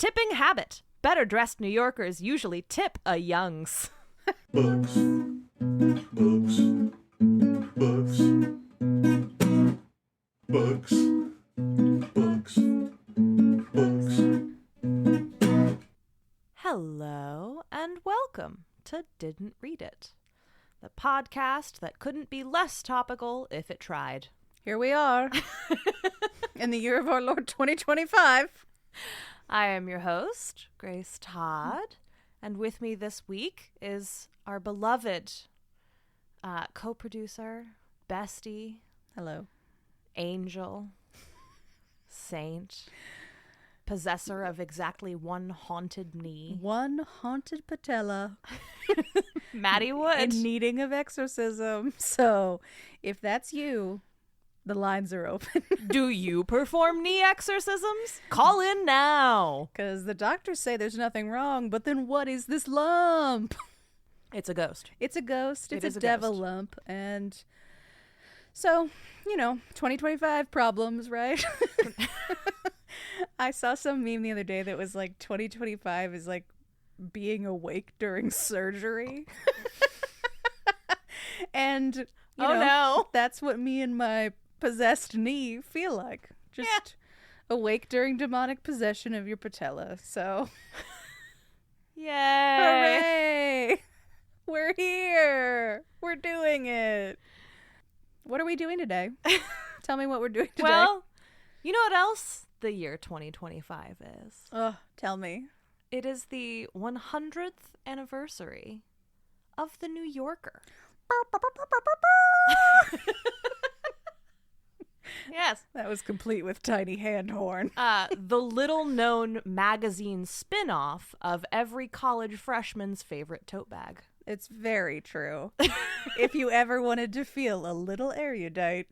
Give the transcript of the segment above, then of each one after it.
Tipping habit. Better dressed New Yorkers usually tip a youngs. Books. Books. Books. Books. Books. Books. Hello and welcome to Didn't Read It, the podcast that couldn't be less topical if it tried. Here we are in the year of our Lord 2025. I am your host, Grace Todd, and with me this week is our beloved co-producer, bestie, Hello. angel, saint, possessor of exactly one haunted knee, One haunted patella Maddie Wood. in needing of exorcism. So if that's you, the lines are open. Do you perform knee exorcisms? Call in now. Because the doctors say there's nothing wrong, but then what is this lump? It's a ghost. It's a ghost. It It's is a a devil ghost. lump. And so, 2025 problems, right? I saw some meme the other day that was like 2025 is like being awake during surgery. And, you know, no. that's what me and my possessed knee feel like. Just awake during demonic possession of your patella. So, Yay. hooray! We're here. We're doing it. What are we doing today? Tell me what we're doing today. Well, you know what else the year 2025 is? Oh, tell me. It is the 100th anniversary of The New Yorker. Yes. That was complete with tiny hand horn. The little-known magazine spin-off of every college freshman's favorite tote bag. It's very true. If you ever wanted to feel a little erudite,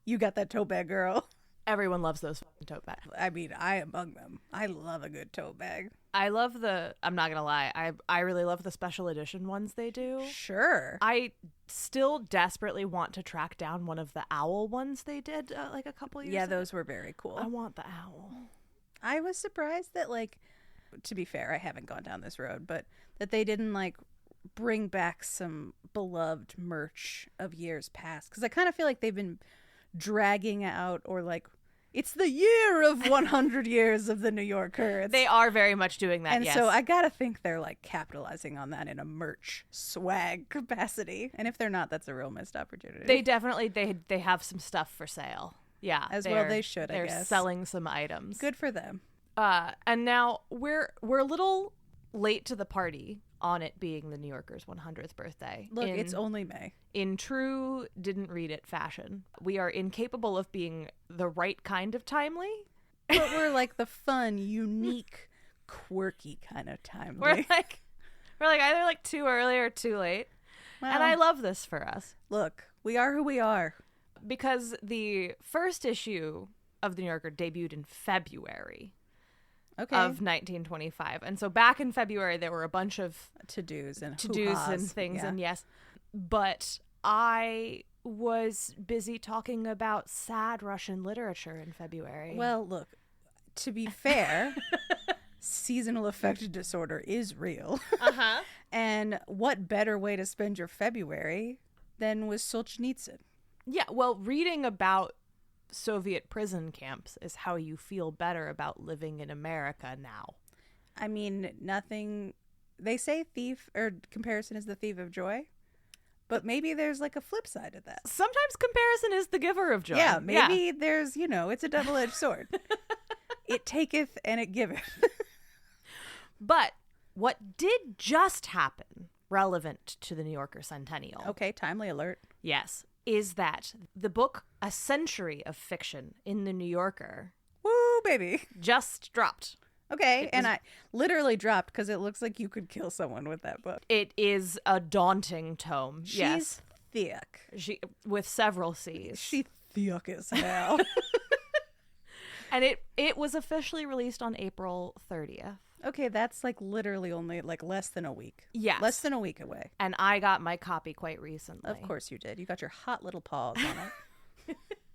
you got that tote bag, girl. Everyone loves those fucking tote bags. I mean, I among them. I love a good tote bag. I'm not gonna lie, I really love the special edition ones they do. Sure. I still desperately want to track down one of the owl ones they did like a couple years Yeah, ago. those were very cool. I want the owl. I was surprised that, like, to be fair, I haven't gone down this road, but that they didn't, like, bring back some beloved merch of years past. Because I kind of feel like they've been dragging out, or like, it's the year of 100 years of the New Yorker. They are very much doing that, And yes. so I gotta think they're like capitalizing on that in a merch swag capacity. And if they're not, that's a real missed opportunity. They definitely they have some stuff for sale. Yeah, As well they should, I They're guess. selling some items. Good for them. And now we're a little late to the party on it being the New Yorker's 100th birthday. Look, it's only May. In true Didn't Read It fashion, we are incapable of being the right kind of timely. But we're like the fun, unique, quirky kind of timely. We're like either like too early or too late. Well, And I love this for us look, we are who we are. because the first issue of the New Yorker debuted in February Okay. of 1925. And so back in February, there were a bunch of to-dos and to-dos hoo-has. and things, Yeah. and yes. But I was busy talking about sad Russian literature in February. Well, look, to be fair, seasonal affective disorder is real. uh-huh. And what better way to spend your February than with Solzhenitsyn? Yeah, well, reading about Soviet prison camps is how you feel better about living in America now. I mean, nothing. They say thief or comparison is the thief of joy, but maybe there's like a flip side of that. Sometimes comparison is the giver of joy. Yeah, maybe there's, it's a double-edged sword. It taketh and it giveth. But what did just happen, relevant to the New Yorker centennial, Okay, timely alert. yes, is that the book A Century of Fiction in the New Yorker Woo, baby. just dropped. Okay, and I literally dropped because it looks like you could kill someone with that book. It is a daunting tome. She's yes. thick. She with several C's. She thick as hell. And it was officially released on April 30th. Okay, that's like literally only like less than a week. Yes. Less than a week away. And I got my copy quite recently. Of course you did. You got your hot little paws on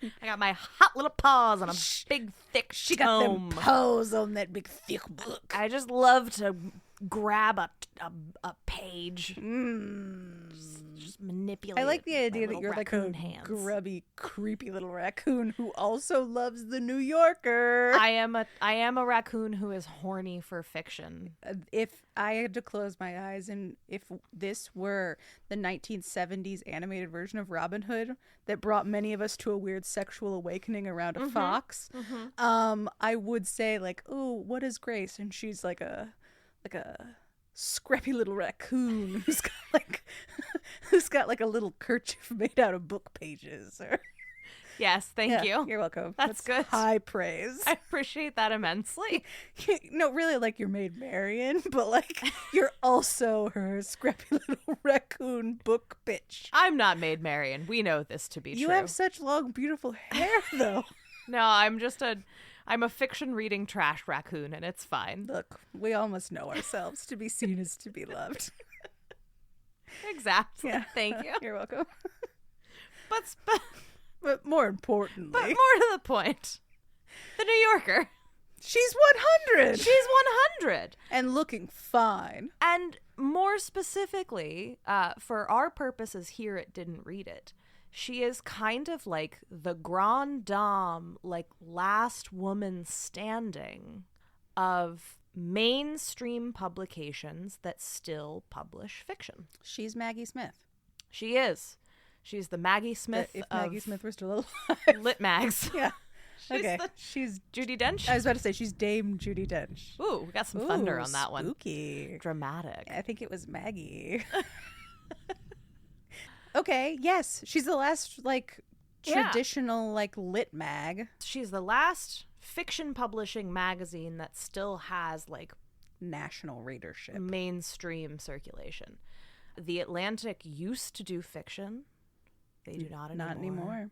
it. I got my hot little paws on a big, thick She got them tome. paws on that big thick book. I just love to grab a page. Just manipulate. I like the it with my idea that little you're like a raccoon hands. grubby, creepy little raccoon who also loves the New Yorker. I am a raccoon who is horny for fiction. If I had to close my eyes and if this were the 1970s animated version of Robin Hood that brought many of us to a weird sexual awakening around a fox, I would say like, "Oh, what is Grace?" And she's like a scrappy little raccoon who's got like a little kerchief made out of book pages. Or Yes, thank you. You're welcome. That's good. High praise. I appreciate that immensely. No, really, like you're Maid Marian, but like you're also her scrappy little raccoon book bitch. I'm not Maid Marian. We know this to be You true. have such long, beautiful hair, though. No, I'm a fiction reading trash raccoon, and it's fine. Look, we all must know ourselves. To be seen is to be loved. Exactly. Yeah. Thank you. You're welcome. But More importantly, more to the point, the New Yorker. she's 100. She's 100. And looking fine. And more specifically, for our purposes here at Didn't Read It, she is kind of like the grande dame, like last woman standing of mainstream publications that still publish fiction. She's Maggie Smith. She is. She's the Maggie Smith If of Maggie Smith were still alive. lit mags. Yeah. She's Okay. the- She's. Judi Dench. I was about to say she's Dame Judi Dench. Ooh, we got some thunder Ooh, on that one. Spooky. Dramatic. I think it was Maggie. Okay, yes. She's the last, like, Yeah. traditional, like, lit mag. She's the last fiction publishing magazine that still has like National readership. mainstream circulation. The Atlantic used to do fiction. They do not anymore. Not anymore.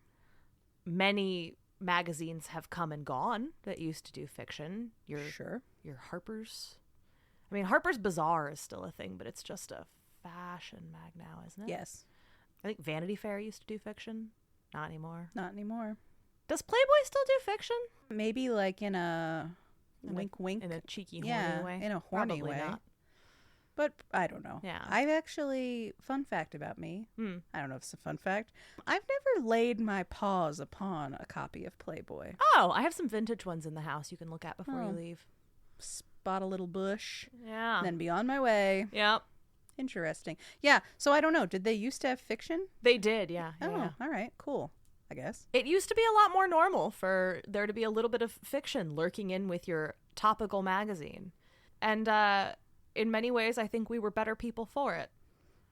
Many magazines have come and gone that used to do fiction. Your Harper's. I mean, Harper's Bazaar is still a thing, but it's just a fashion mag now, isn't it? Yes. I think Vanity Fair used to do fiction. Not anymore. Not anymore. Does Playboy still do fiction? Maybe, like, in a wink wink. In a cheeky, horny Yeah, way? in a horny Probably way. not. But I don't know. Yeah. I've actually, fun fact about me. I don't know if it's a fun fact. I've never laid my paws upon a copy of Playboy. Oh, I have some vintage ones in the house you can look at before you Oh. leave. Spot a little bush. Yeah. And then be on my way. Yep. Interesting. Yeah. So I don't know. Did they used to have fiction? They did, yeah. Oh, yeah. all right. Cool. I guess. It used to be a lot more normal for there to be a little bit of fiction lurking in with your topical magazine. And in many ways, I think we were better people for it.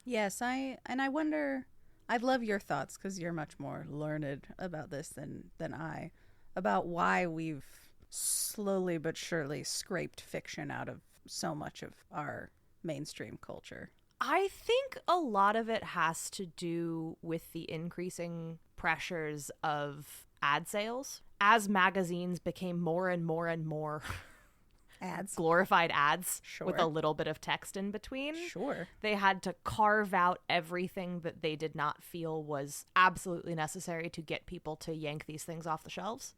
Yes. I wonder. I'd love your thoughts because you're much more learned about this than I. About why we've slowly but surely scraped fiction out of so much of our mainstream culture. I think a lot of it has to do with the increasing pressures of ad sales. As magazines became more and more and more Ads. glorified ads with a Sure. little bit of text in between, Sure. they had to carve out everything that they did not feel was absolutely necessary to get people to yank these things off the shelves.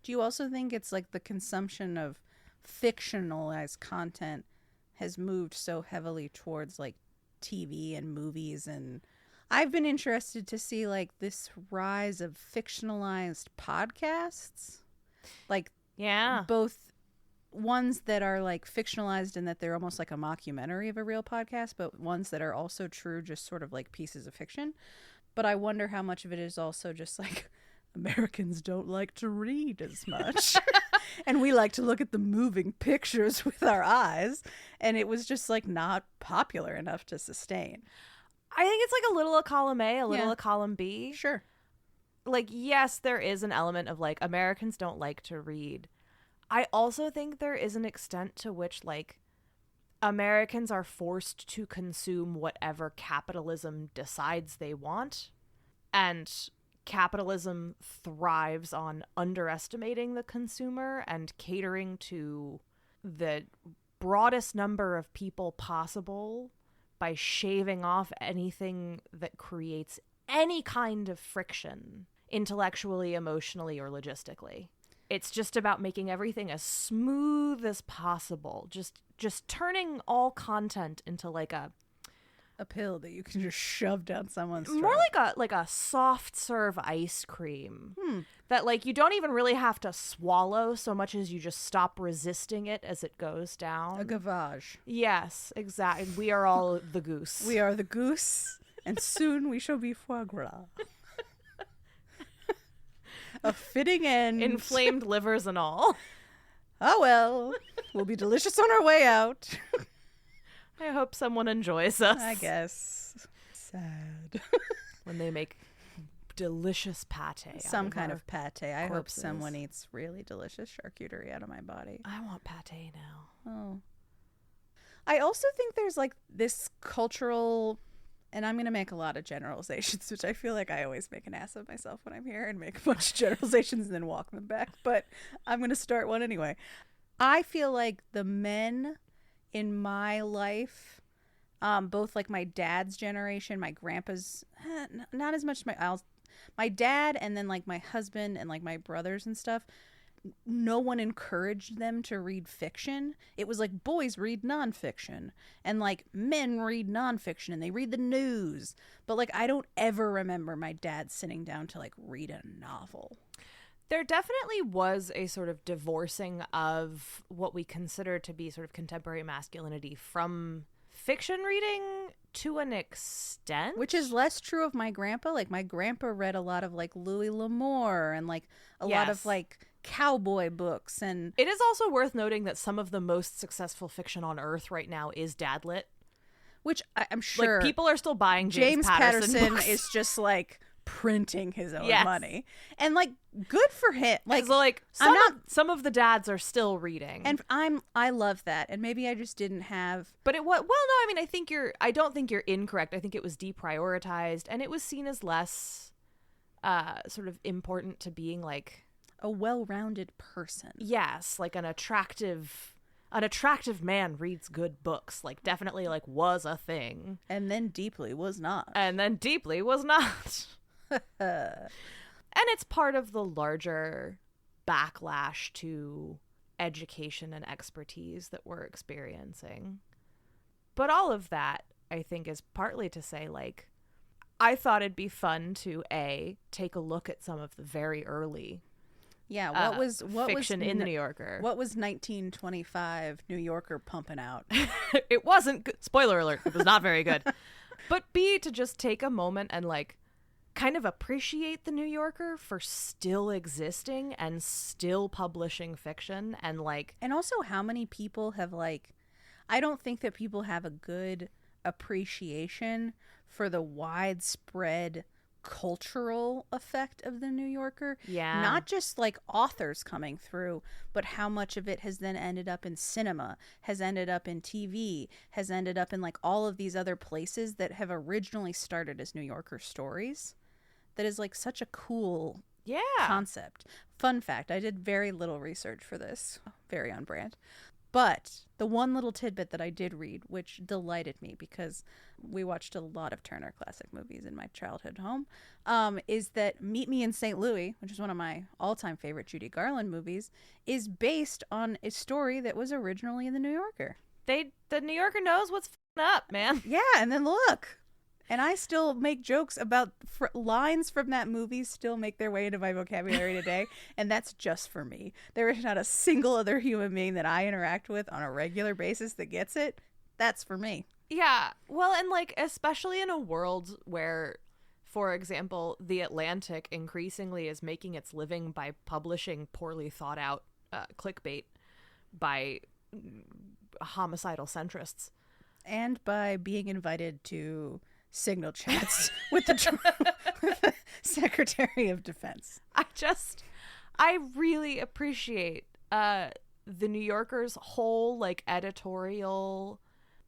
Do you also think it's like the consumption of fictionalized content has moved so heavily towards like TV and movies? And I've been interested to see like this rise of fictionalized podcasts, like Yeah. both ones that are like fictionalized in that they're almost like a mockumentary of a real podcast, but ones that are also true, just sort of like pieces of fiction. But I wonder how much of it is also just like Americans don't like to read as much. And we like to look at the moving pictures with our eyes. And it was just like not popular enough to sustain. I think it's like a little of column A, a little Yeah. of column B. Sure. Like, yes, there is an element of like Americans don't like to read. I also think there is an extent to which like Americans are forced to consume whatever capitalism decides they want. And capitalism thrives on underestimating the consumer and catering to the broadest number of people possible by shaving off anything that creates any kind of friction intellectually, emotionally, or logistically. It's just about making everything as smooth as possible. Just turning all content into like a pill that you can just shove down someone's throat. more like a soft serve ice cream that like you don't even really have to swallow so much as you just stop resisting it as it goes down. A gavage. Yes, exactly. We are all the goose. We are the goose, and soon we shall be foie gras. A fitting end. Inflamed livers and all. Oh well, we'll be delicious on our way out. I hope someone enjoys us. I guess. Sad. When they make delicious pate. Some kind of pate. I hope corpses. someone eats really delicious charcuterie out of my body. I want pate now. Oh. I also think there's like this cultural, and I'm going to make a lot of generalizations, which I feel like I always make an ass of myself when I'm here and make a bunch of generalizations and then walk them back. But I'm going to start one anyway. I feel like the men in my life, both like my dad's generation, my grandpa's, not as much my dad, and then like my husband and like my brothers and stuff, no one encouraged them to read fiction. It was like boys read nonfiction and like men read nonfiction and they read the news. But like I don't ever remember my dad sitting down to like read a novel. There definitely was a sort of divorcing of what we consider to be sort of contemporary masculinity from fiction reading to an extent. Which is less true of my grandpa. Like my grandpa read a lot of like Louis L'Amour and like a lot of like cowboy books. And it is also worth noting that some of the most successful fiction on earth right now is dadlit. Which I'm sure like people are still buying James Patterson books. is just like printing his own Yes. money, and like good for him. Like, so, like some of the dads are still reading, and I love that. And maybe I just didn't have. But it was well, no. I mean, I don't think you're incorrect. I think it was deprioritized, and it was seen as less, sort of important to being like a well-rounded person. Yes, like an attractive man reads good books. Like definitely like was a thing, and then deeply was not. And it's part of the larger backlash to education and expertise that we're experiencing. But all of that, I think, is partly to say, like, I thought it'd be fun to take a look at some of the very early what was fiction in the New Yorker. What was 1925 New Yorker pumping out? It wasn't good. Spoiler alert, it was not very good. But B, to just take a moment and like kind of appreciate the New Yorker for still existing and still publishing fiction, and like, and also how many people have like, I don't think that people have a good appreciation for the widespread cultural effect of the New Yorker. Yeah. Not just like authors coming through, but how much of it has then ended up in cinema, has ended up in TV, has ended up in like all of these other places that have originally started as New Yorker stories. That is like such a cool concept. Fun fact, I did very little research for this. Very on brand. But the one little tidbit that I did read, which delighted me because we watched a lot of Turner Classic Movies in my childhood home, is that Meet Me in St. Louis, which is one of my all-time favorite Judy Garland movies, is based on a story that was originally in the New Yorker. The New Yorker knows what's up, man. Yeah, and then look. And I still make jokes about lines from that movie still make their way into my vocabulary today. And that's just for me. There is not a single other human being that I interact with on a regular basis that gets it. That's for me. Yeah. Well, and like, especially in a world where, for example, The Atlantic increasingly is making its living by publishing poorly thought out clickbait by homicidal centrists. And by being invited to signal chats with the Secretary of Defense. I really appreciate the New Yorker's whole like editorial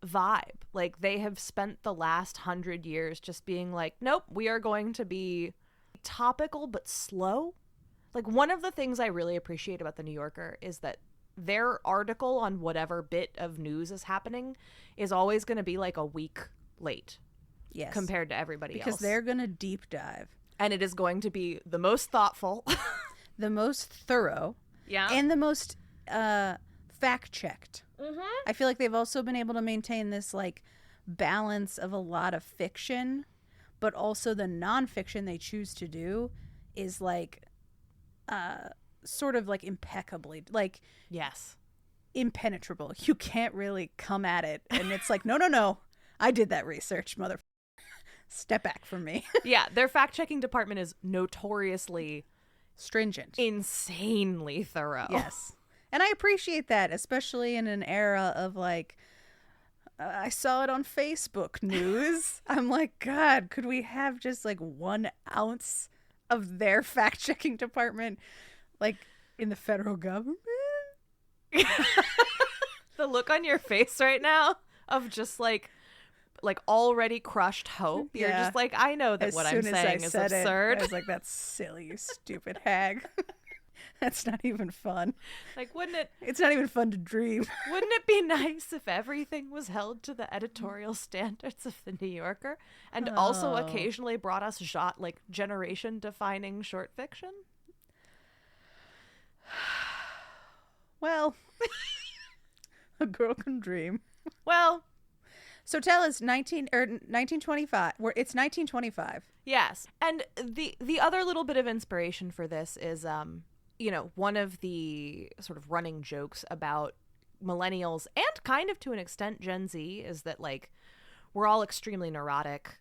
vibe. Like they have spent the last 100 years just being like, nope, we are going to be topical but slow. Like one of the things I really appreciate about the New Yorker is that their article on whatever bit of news is happening is always going to be like a week late. Yes. Compared to everybody else. Because they're going to deep dive. And it is going to be the most thoughtful. The most thorough. Yeah. And the most fact-checked. I feel like they've also been able to maintain this, like, balance of a lot of fiction, but also the nonfiction they choose to do is, like, sort of, like, impeccably, like... Yes. Impenetrable. You can't really come at it. And it's like, no. I did that research, mother. Step back from me. Yeah, their fact-checking department is notoriously stringent, insanely thorough. Yes. And I appreciate that, especially in an era of like, I saw it on Facebook news. I'm like, God, could we have just like 1 ounce of their fact-checking department, like in the federal government? The look on your face right now of just like already crushed hope. You're just like, I know that what I'm saying is absurd. I was like, that's silly, you stupid hag. That's not even fun. Like, it's not even fun to dream. Wouldn't it be nice if everything was held to the editorial standards of the New Yorker and also occasionally brought us generation defining short fiction? Well, a girl can dream. Well, so tell us 1925. It's 1925. Yes. And the other little bit of inspiration for this is one of the sort of running jokes about millennials and kind of to an extent Gen Z is that like we're all extremely neurotic.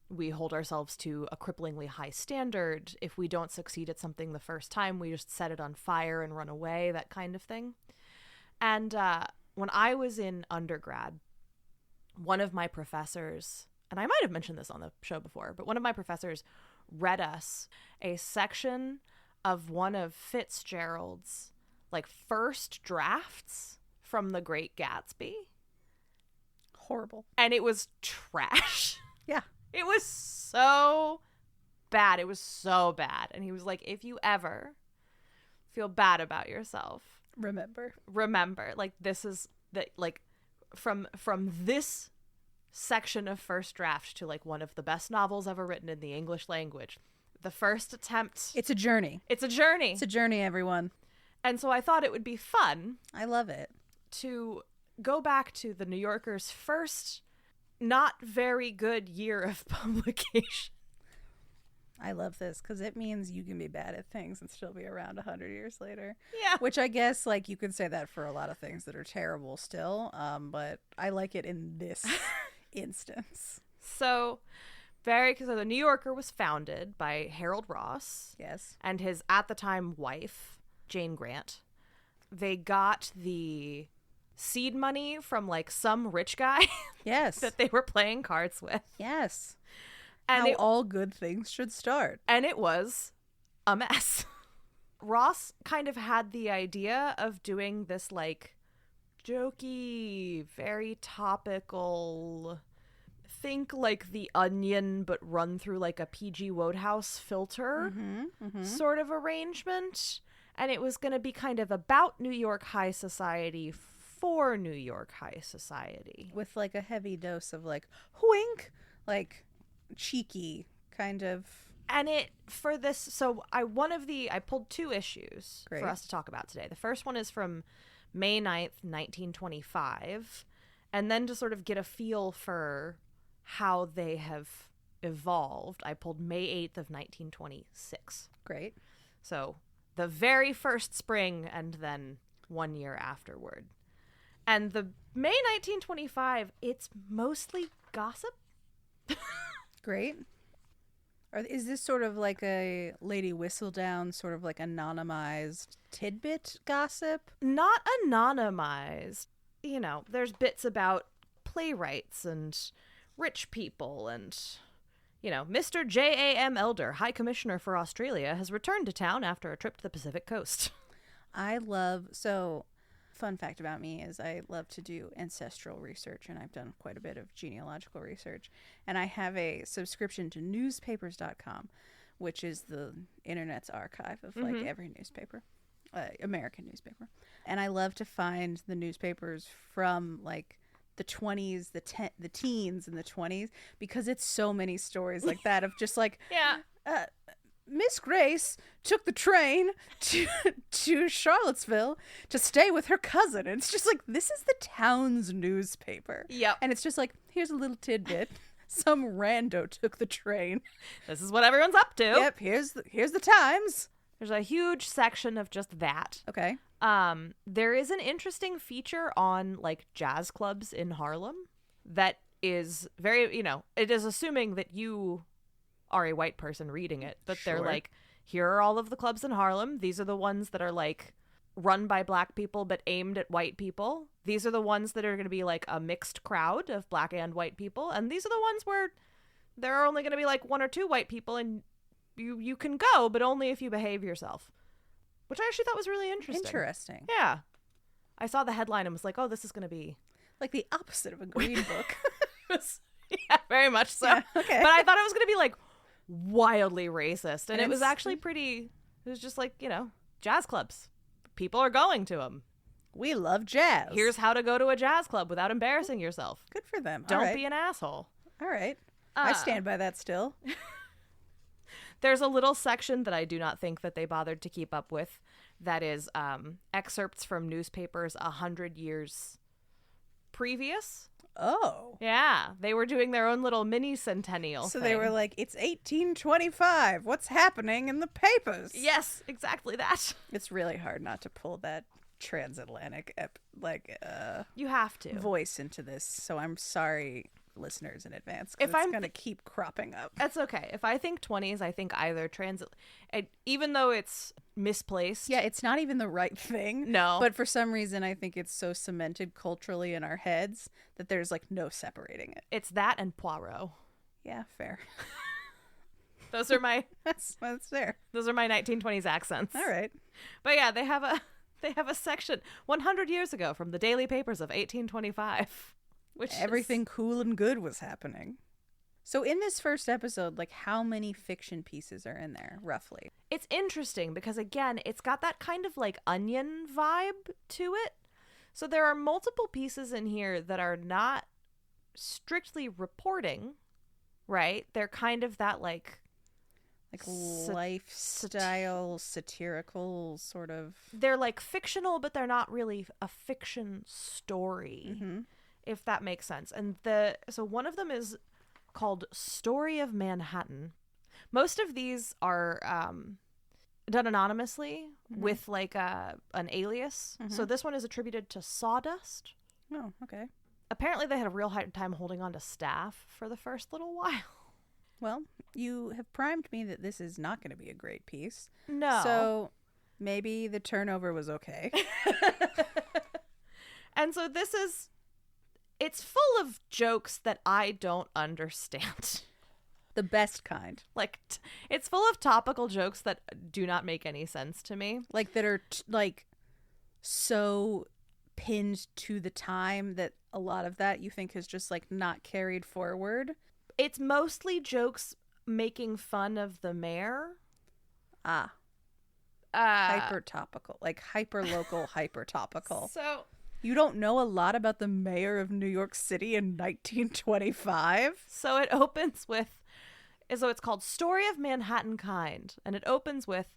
We hold ourselves to a cripplingly high standard. If we don't succeed at something the first time, we just set it on fire and run away, that kind of thing. And when I was in undergrad, one of my professors, and I might have mentioned this on the show before, but one of my professors read us a section of one of Fitzgerald's like first drafts from The Great Gatsby. Horrible. And it was trash. Yeah. It was so bad. It was so bad. And he was like, if you ever feel bad about yourself, remember, like this is that like from this section of first draft to like one of the best novels ever written in the English language. The first attempt. It's a journey. It's a journey. It's a journey, everyone. And so I thought it would be fun. I love it. To go back to the New Yorker's first not very good year of publication. I love this because it means you can be bad at things and still be around 100 years later. Yeah. Which I guess, like, you could say that for a lot of things that are terrible still, but I like it in this instance. So the New Yorker was founded by Harold Ross. Yes. And his, at the time, wife, Jane Grant. They got the seed money from, like, some rich guy. Yes. that they were playing cards with. Yes. And how all good things should start. And it was a mess. Ross kind of had the idea of doing this, like, jokey, very topical, think like The Onion, but run through, like, a P.G. Wodehouse filter sort of arrangement. And it was going to be kind of about New York high society for New York high society. With, like, a heavy dose of, like, wink, like, cheeky kind of. And it for this, so I pulled 2 issues Great. for us to talk about today. The first one is from May 9th, 1925, and then to sort of get a feel for how they have evolved, I pulled May 8th of 1926. Great. So the very first spring and then 1 year afterward. And the May 1925, it's mostly gossip. Great. Is this sort of like a Lady Whistledown, sort of like anonymized tidbit gossip? Not anonymized. You know, there's bits about playwrights and rich people and, you know, Mr. J.A.M. Elder, High Commissioner for Australia, has returned to town after a trip to the Pacific Coast. Fun fact about me is I love to do ancestral research, and I've done quite a bit of genealogical research. And I have a subscription to newspapers.com, which is the internet's archive of like every newspaper, American newspaper. And I love to find the newspapers from like the 20s, the teens in the 20s, because it's so many stories like that of just like Miss Grace took the train to Charlottesville to stay with her cousin. And it's just like, this is the town's newspaper. Yep. And it's just like, here's a little tidbit. Some rando took the train. This is what everyone's up to. Yep, here's the Times. There's a huge section of just that. Okay. There is an interesting feature on like jazz clubs in Harlem that is very, it is assuming that you are a white person reading it, but they're Sure. like, here are all of the clubs in Harlem. These are the ones that are like run by black people but aimed at white people. These are the ones that are going to be like a mixed crowd of black and white people, and these are the ones where there are only going to be like one or two white people, and you can go, but only if you behave yourself, which I actually thought was really interesting. Yeah, I saw the headline and was like, oh, this is going to be Like the opposite of a green book. yeah, very much so. Yeah, okay. But I thought it was going to be like wildly racist, and it was It's- actually pretty. It was just like, jazz clubs. People are going to them. We love jazz. Here's how to go to a jazz club without embarrassing yourself. Good for them. Don't All right. be an asshole. All right. I stand by that still. There's a little section that I do not think that they bothered to keep up with that is excerpts from newspapers 100 years previous. Oh. Yeah, they were doing their own little mini centennial So thing. they were like, it's 1825. What's happening in the papers? Yes, exactly that. It's really hard not to pull that transatlantic You have to. voice into this. So I'm sorry, listeners, in advance. 'Cause If it's I'm going to keep cropping up. That's okay. If I think 20s, I think either transit, even though it's misplaced. Yeah, it's not even the right thing. No. But for some reason, I think it's so cemented culturally in our heads that there's like no separating it. It's that and Poirot. Yeah, fair. Those are my That's fair. 1920s accents. All right. But yeah, they have a section 100 years ago from the daily papers of 1825, which Everything cool and good was happening. So in this first episode, like how many fiction pieces are in there, roughly? it's interesting because again, it's got that kind of like Onion vibe to it. So there are multiple pieces in here that are not strictly reporting, right? They're kind of that like Lifestyle, satirical sort of. they're like fictional, but they're not really a fiction story, Mm-hmm. if that makes sense. And so one of them is called Story of Manhattan. Most of these are done anonymously with like an alias. So this one is attributed to Sawdust. Oh, okay. Apparently they had a real hard time holding on to staff for the first little while. Well, you have primed me that this is not going to be a great piece. No. So maybe the turnover was okay. And so it's full of jokes that I don't understand. The best kind. Like, it's full of topical jokes that do not make any sense to me. Like that are like so pinned to the time that a lot of that you think is just like not carried forward. It's mostly jokes making fun of the mayor. Hyper topical. Like hyper local, hyper topical. So You don't know a lot about the mayor of New York City in 1925? So it opens with, so it's called Story of Manhattan Kind, and it opens with,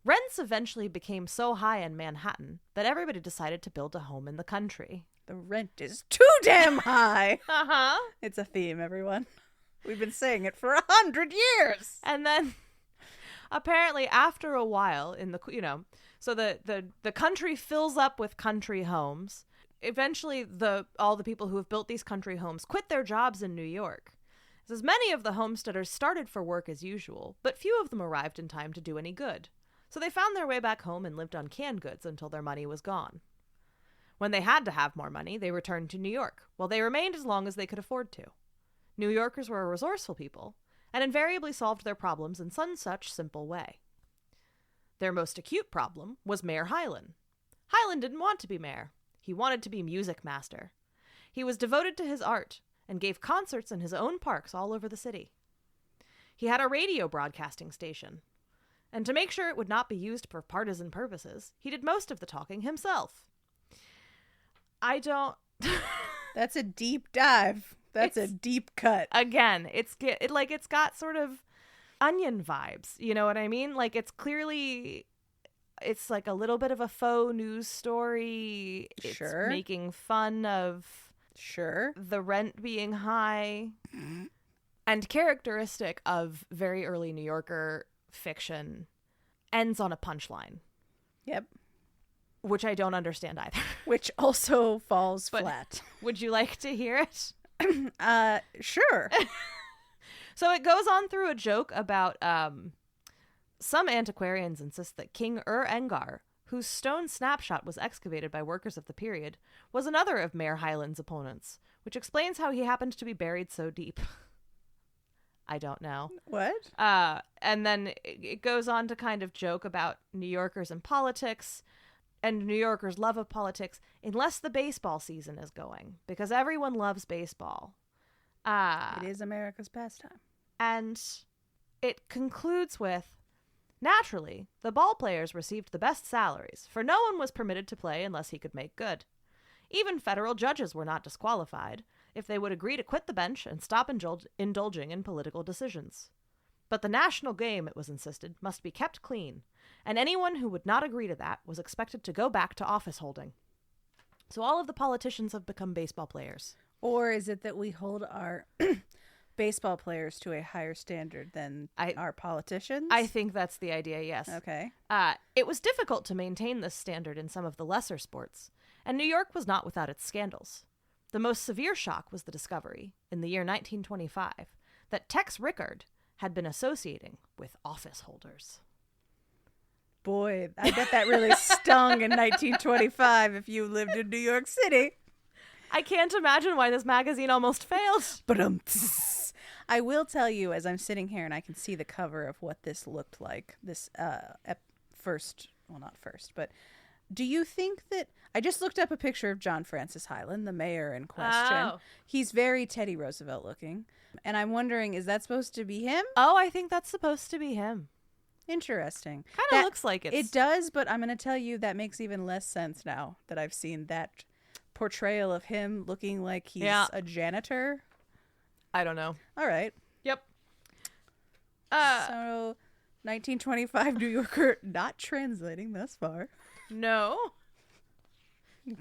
rents eventually became so high in Manhattan that everybody decided to build a home in the country. The rent is too damn high. Uh-huh. It's a theme, everyone. We've been saying it for 100 years. And then apparently after a while so the country fills up with country homes. Eventually all the people who have built these country homes quit their jobs in New York. It says many of the homesteaders started for work as usual, but few of them arrived in time to do any good. So they found their way back home and lived on canned goods until their money was gone. When they had to have more money, they returned to New York. Well, they remained as long as they could afford to. New Yorkers were a resourceful people and invariably solved their problems in some such simple way. Their most acute problem was Mayor Hylan. Hylan didn't want to be mayor. He wanted to be music master. He was devoted to his art and gave concerts in his own parks all over the city. He had a radio broadcasting station. And to make sure it would not be used for partisan purposes, he did most of the talking himself. I don't... That's a deep dive. That's a deep cut. Again, it's got sort of Onion vibes. You know what I mean? Like, it's clearly, it's like a little bit of a faux news story. It's Sure. making fun of Sure. the rent being high. And characteristic of very early New Yorker fiction, ends on a punchline, Yep. which I don't understand either. Which also falls But- flat. Would you like to hear it? Sure. So it goes on through a joke about some antiquarians insist that King Engar, whose stone snapshot was excavated by workers of the period, was another of Mayor Highland's opponents, which explains how he happened to be buried so deep. I don't know. What? And then it goes on to kind of joke about New Yorkers and politics and New Yorkers' love of politics, unless the baseball season is going, because everyone loves baseball. It is America's pastime. And it concludes with, naturally, the ball players received the best salaries, for no one was permitted to play unless he could make good. Even federal judges were not disqualified if they would agree to quit the bench and stop indulging in political decisions. But the national game, it was insisted, must be kept clean, and anyone who would not agree to that was expected to go back to office holding. So all of the politicians have become baseball players. Or is it that we hold our baseball players to a higher standard than our politicians? I think that's the idea, yes. Okay. It was difficult to maintain this standard in some of the lesser sports, and New York was not without its scandals. The most severe shock was the discovery, in the year 1925, that Tex Rickard had been associating with office holders. Boy, I bet that really stung in 1925 if you lived in New York City. I can't imagine why this magazine almost failed. But I will tell you, as I'm sitting here and I can see the cover of what this looked like, this first, well, not first, but do you think that, I just looked up a picture of John Francis Hyland, the mayor in question. Oh. He's very Teddy Roosevelt looking. And I'm wondering, is that supposed to be him? Oh, I think that's supposed to be him. Interesting. Kind That- of looks like It does, but I'm going to tell you that makes even less sense now that I've seen that portrayal of him looking like he's a janitor. I don't know. All right. Yep. So 1925 New Yorker not translating thus far. No.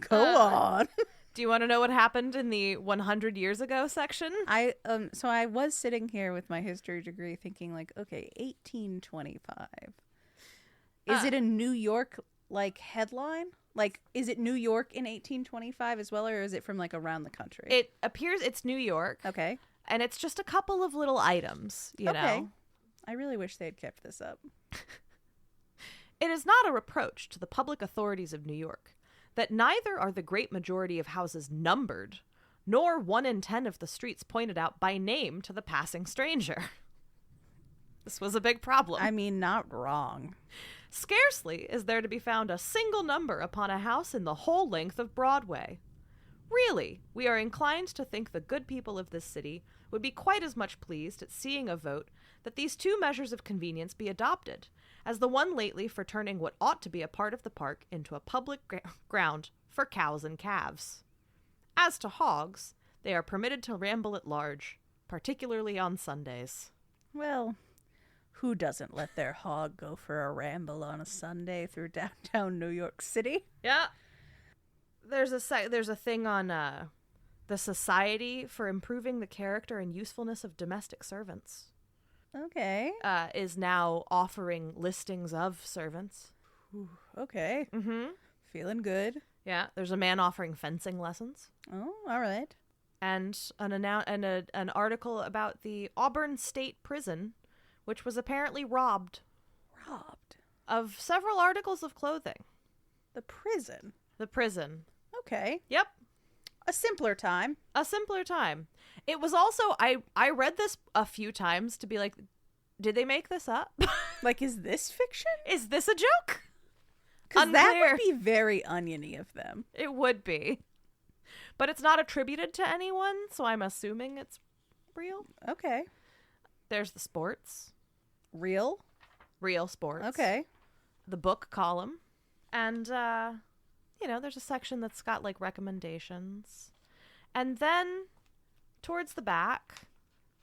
Go on. Do you want to know what happened in the 100 years ago section? So I was sitting here with my history degree thinking like, okay, 1825. Is it a New York like headline? Like, is it New York in 1825 as well, or is it from like around the country? It appears it's New York. Okay. And it's just a couple of little items, you know. I really wish they'd kept this up. It is not a reproach to the public authorities of New York that neither are the great majority of houses numbered, nor 1 in 10 of the streets pointed out by name to the passing stranger. This was a big problem. I mean, not wrong. Scarcely is there to be found a single number upon a house in the whole length of Broadway. Really, we are inclined to think the good people of this city would be quite as much pleased at seeing a vote that these two measures of convenience be adopted, as the one lately for turning what ought to be a part of the park into a public ground for cows and calves. As to hogs, they are permitted to ramble at large, particularly on Sundays. Well, who doesn't let their hog go for a ramble on a Sunday through downtown New York City? Yeah. There's a thing on the Society for Improving the Character and Usefulness of Domestic Servants. Okay. Is now offering listings of servants. Ooh, okay. Mm-hmm. Feeling good. Yeah, there's a man offering fencing lessons, Oh, all right. and an article about the Auburn State Prison, which was apparently robbed Robbed. of several articles of clothing. The prison. The prison. Okay. Yep. A simpler time. A simpler time. It was also, I read this a few times to be like, did they make this up? Like, is this fiction? Is this a joke? Because that Unclear. would be very oniony of them. It would be. But it's not attributed to anyone, so I'm assuming it's real. Okay. There's the sports. Real? Real sports. Okay. The book column. And, there's a section that's got, like, recommendations. And then, towards the back,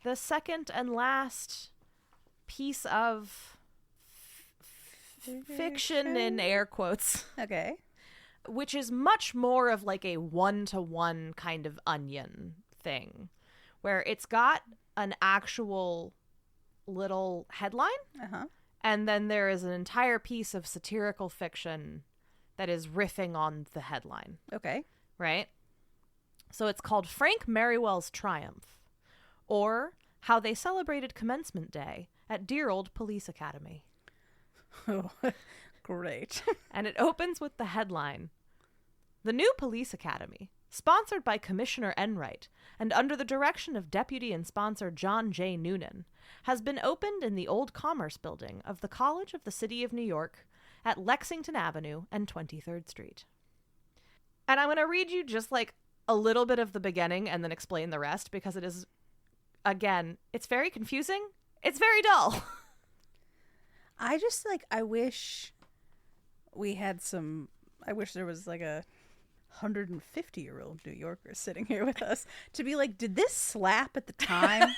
the second and last piece of fiction in air quotes, Okay. which is much more of like a one-to-one kind of Onion thing, where it's got an actual little headline, Uh-huh. and then there is an entire piece of satirical fiction that is riffing on the headline, Okay. right? So it's called Frank Merriwell's Triumph, or How They Celebrated Commencement Day at Dear Old Police Academy. Oh, great. And it opens with the headline, The New Police Academy, sponsored by Commissioner Enright and under the direction of Deputy and Sponsor John J. Noonan, has been opened in the Old Commerce Building of the College of the City of New York at Lexington Avenue and 23rd Street. And I'm going to read you just like a little bit of the beginning and then explain the rest, because it is, again, it's very confusing. It's very dull. I wish we had I wish there was like a 150-year-old New Yorker sitting here with us to be like, did this slap at the time?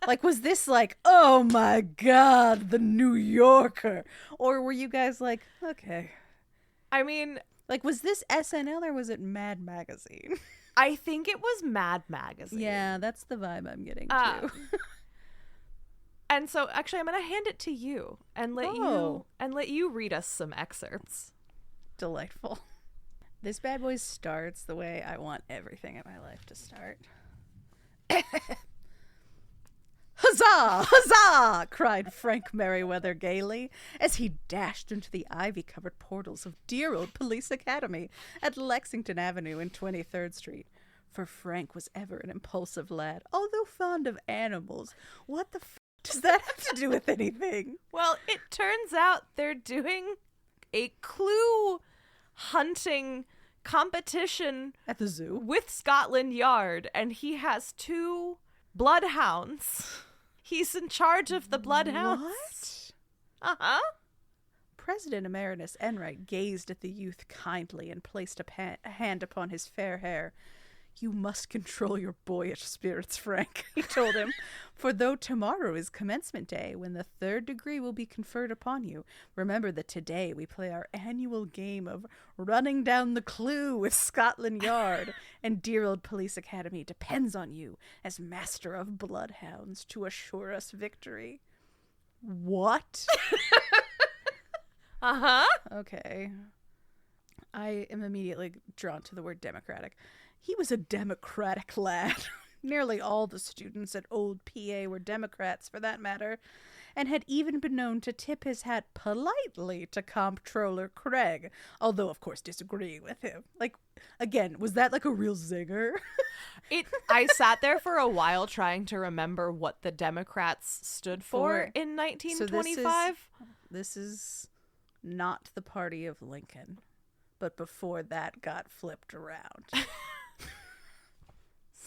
Like, was this like, oh my God, the New Yorker? Or were you guys like, okay. I mean, Like, was this SNL or was it Mad Magazine? I think it was Mad Magazine. Yeah, that's the vibe I'm getting Uh, too. And so actually I'm going to hand it to you and let you read us some excerpts. Delightful. This bad boy starts the way I want everything in my life to start. Huzzah! Huzzah! Cried Frank Merriweather gaily as he dashed into the ivy-covered portals of dear old Police Academy at Lexington Avenue and 23rd Street. For Frank was ever an impulsive lad, although fond of animals. What the does that have to do with anything? Well, it turns out they're doing a clue hunting competition At the zoo? with Scotland Yard, and he has 2 bloodhounds. He's in charge of the bloodhounds. What? Uh-huh. President Emeritus Enright gazed at the youth kindly and placed a hand upon his fair hair. You must control your boyish spirits, Frank, he told him, for though tomorrow is commencement day, when the 3rd degree will be conferred upon you, remember that today we play our annual game of running down the clue with Scotland Yard, and dear old Police Academy depends on you as master of bloodhounds to assure us victory. What? Uh-huh. Okay. I am immediately drawn to the word democratic. He was a democratic lad. Nearly all the students at Old PA were Democrats, for that matter, and had even been known to tip his hat politely to Comptroller Craig, although, of course, disagreeing with him. Like, again, was that like a real zinger? I sat there for a while trying to remember what the Democrats stood for in 1925. This is not the party of Lincoln, but before that got flipped around.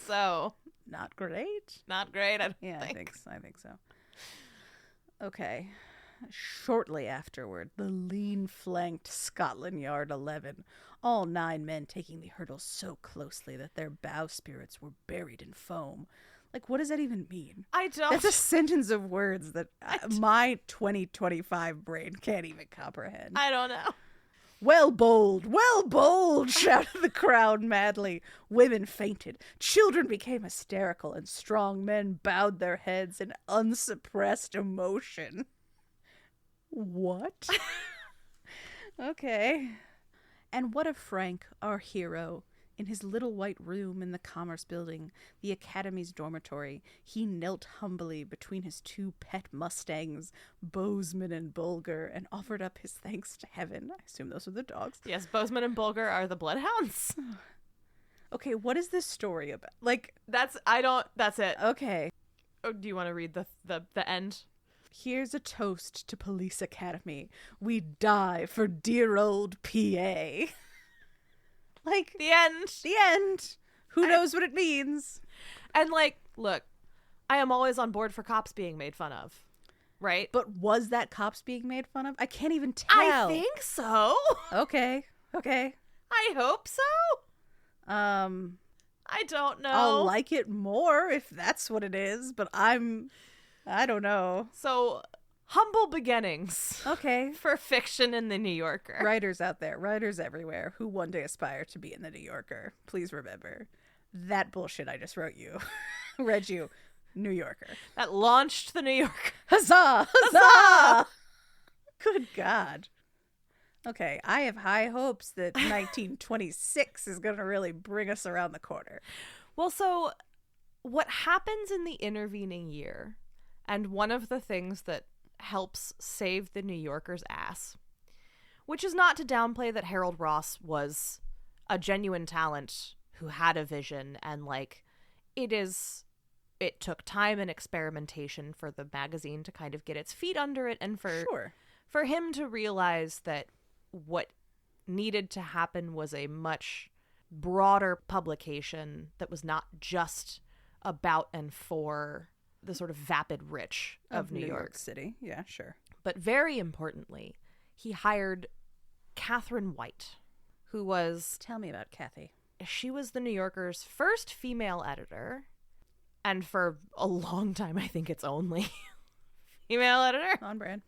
So, Not great. not great, I don't Yeah, think. I think so. Okay. Shortly afterward, the lean-flanked Scotland Yard 11, all 9 men taking the hurdles so closely that their bowsprit were buried in foam. Like, what does that even mean? I don't. That's a sentence of words that my 2025 brain can't even comprehend. I don't know. Well bowled, shouted the crowd madly. Women fainted, children became hysterical, and strong men bowed their heads in unsuppressed emotion. What? Okay. And what of Frank, our hero? In his little white room in the Commerce Building, the Academy's dormitory, he knelt humbly between his 2 pet mustangs, Bozeman and Bulger, and offered up his thanks to heaven. I assume those are the dogs. Yes, Bozeman and Bulger are the bloodhounds. Okay, what is this story about? Like, That's it. okay, Oh, do you want to read the end? here's a toast to Police Academy. We die for dear old PA. Like, The end. the end. Who knows what it means? And like, look, I am always on board for cops being made fun of. Right? But was that cops being made fun of? I can't even tell. I think so. Okay. I hope so. I don't know. I'll like it more if that's what it is, but I don't know. So humble beginnings Okay. for fiction in the New Yorker. Writers out there, writers everywhere who one day aspire to be in the New Yorker. Please remember that bullshit I just read you, New Yorker. That launched the New Yorker. Huzzah! Huzzah! Good God. Okay, I have high hopes that 1926 is going to really bring us around the corner. Well, so what happens in the intervening year, and one of the things that helps save the New Yorker's ass, which is not to downplay that Harold Ross was a genuine talent who had a vision, and like it took time and experimentation for the magazine to kind of get its feet under it, and for him to realize that what needed to happen was a much broader publication that was not just about and for the sort of vapid rich of New York City. Yeah, sure. But very importantly, he hired Katherine White, who was... Tell me about Kathy. She was the New Yorker's first female editor, and for a long time, I think it's only female editor. On brand.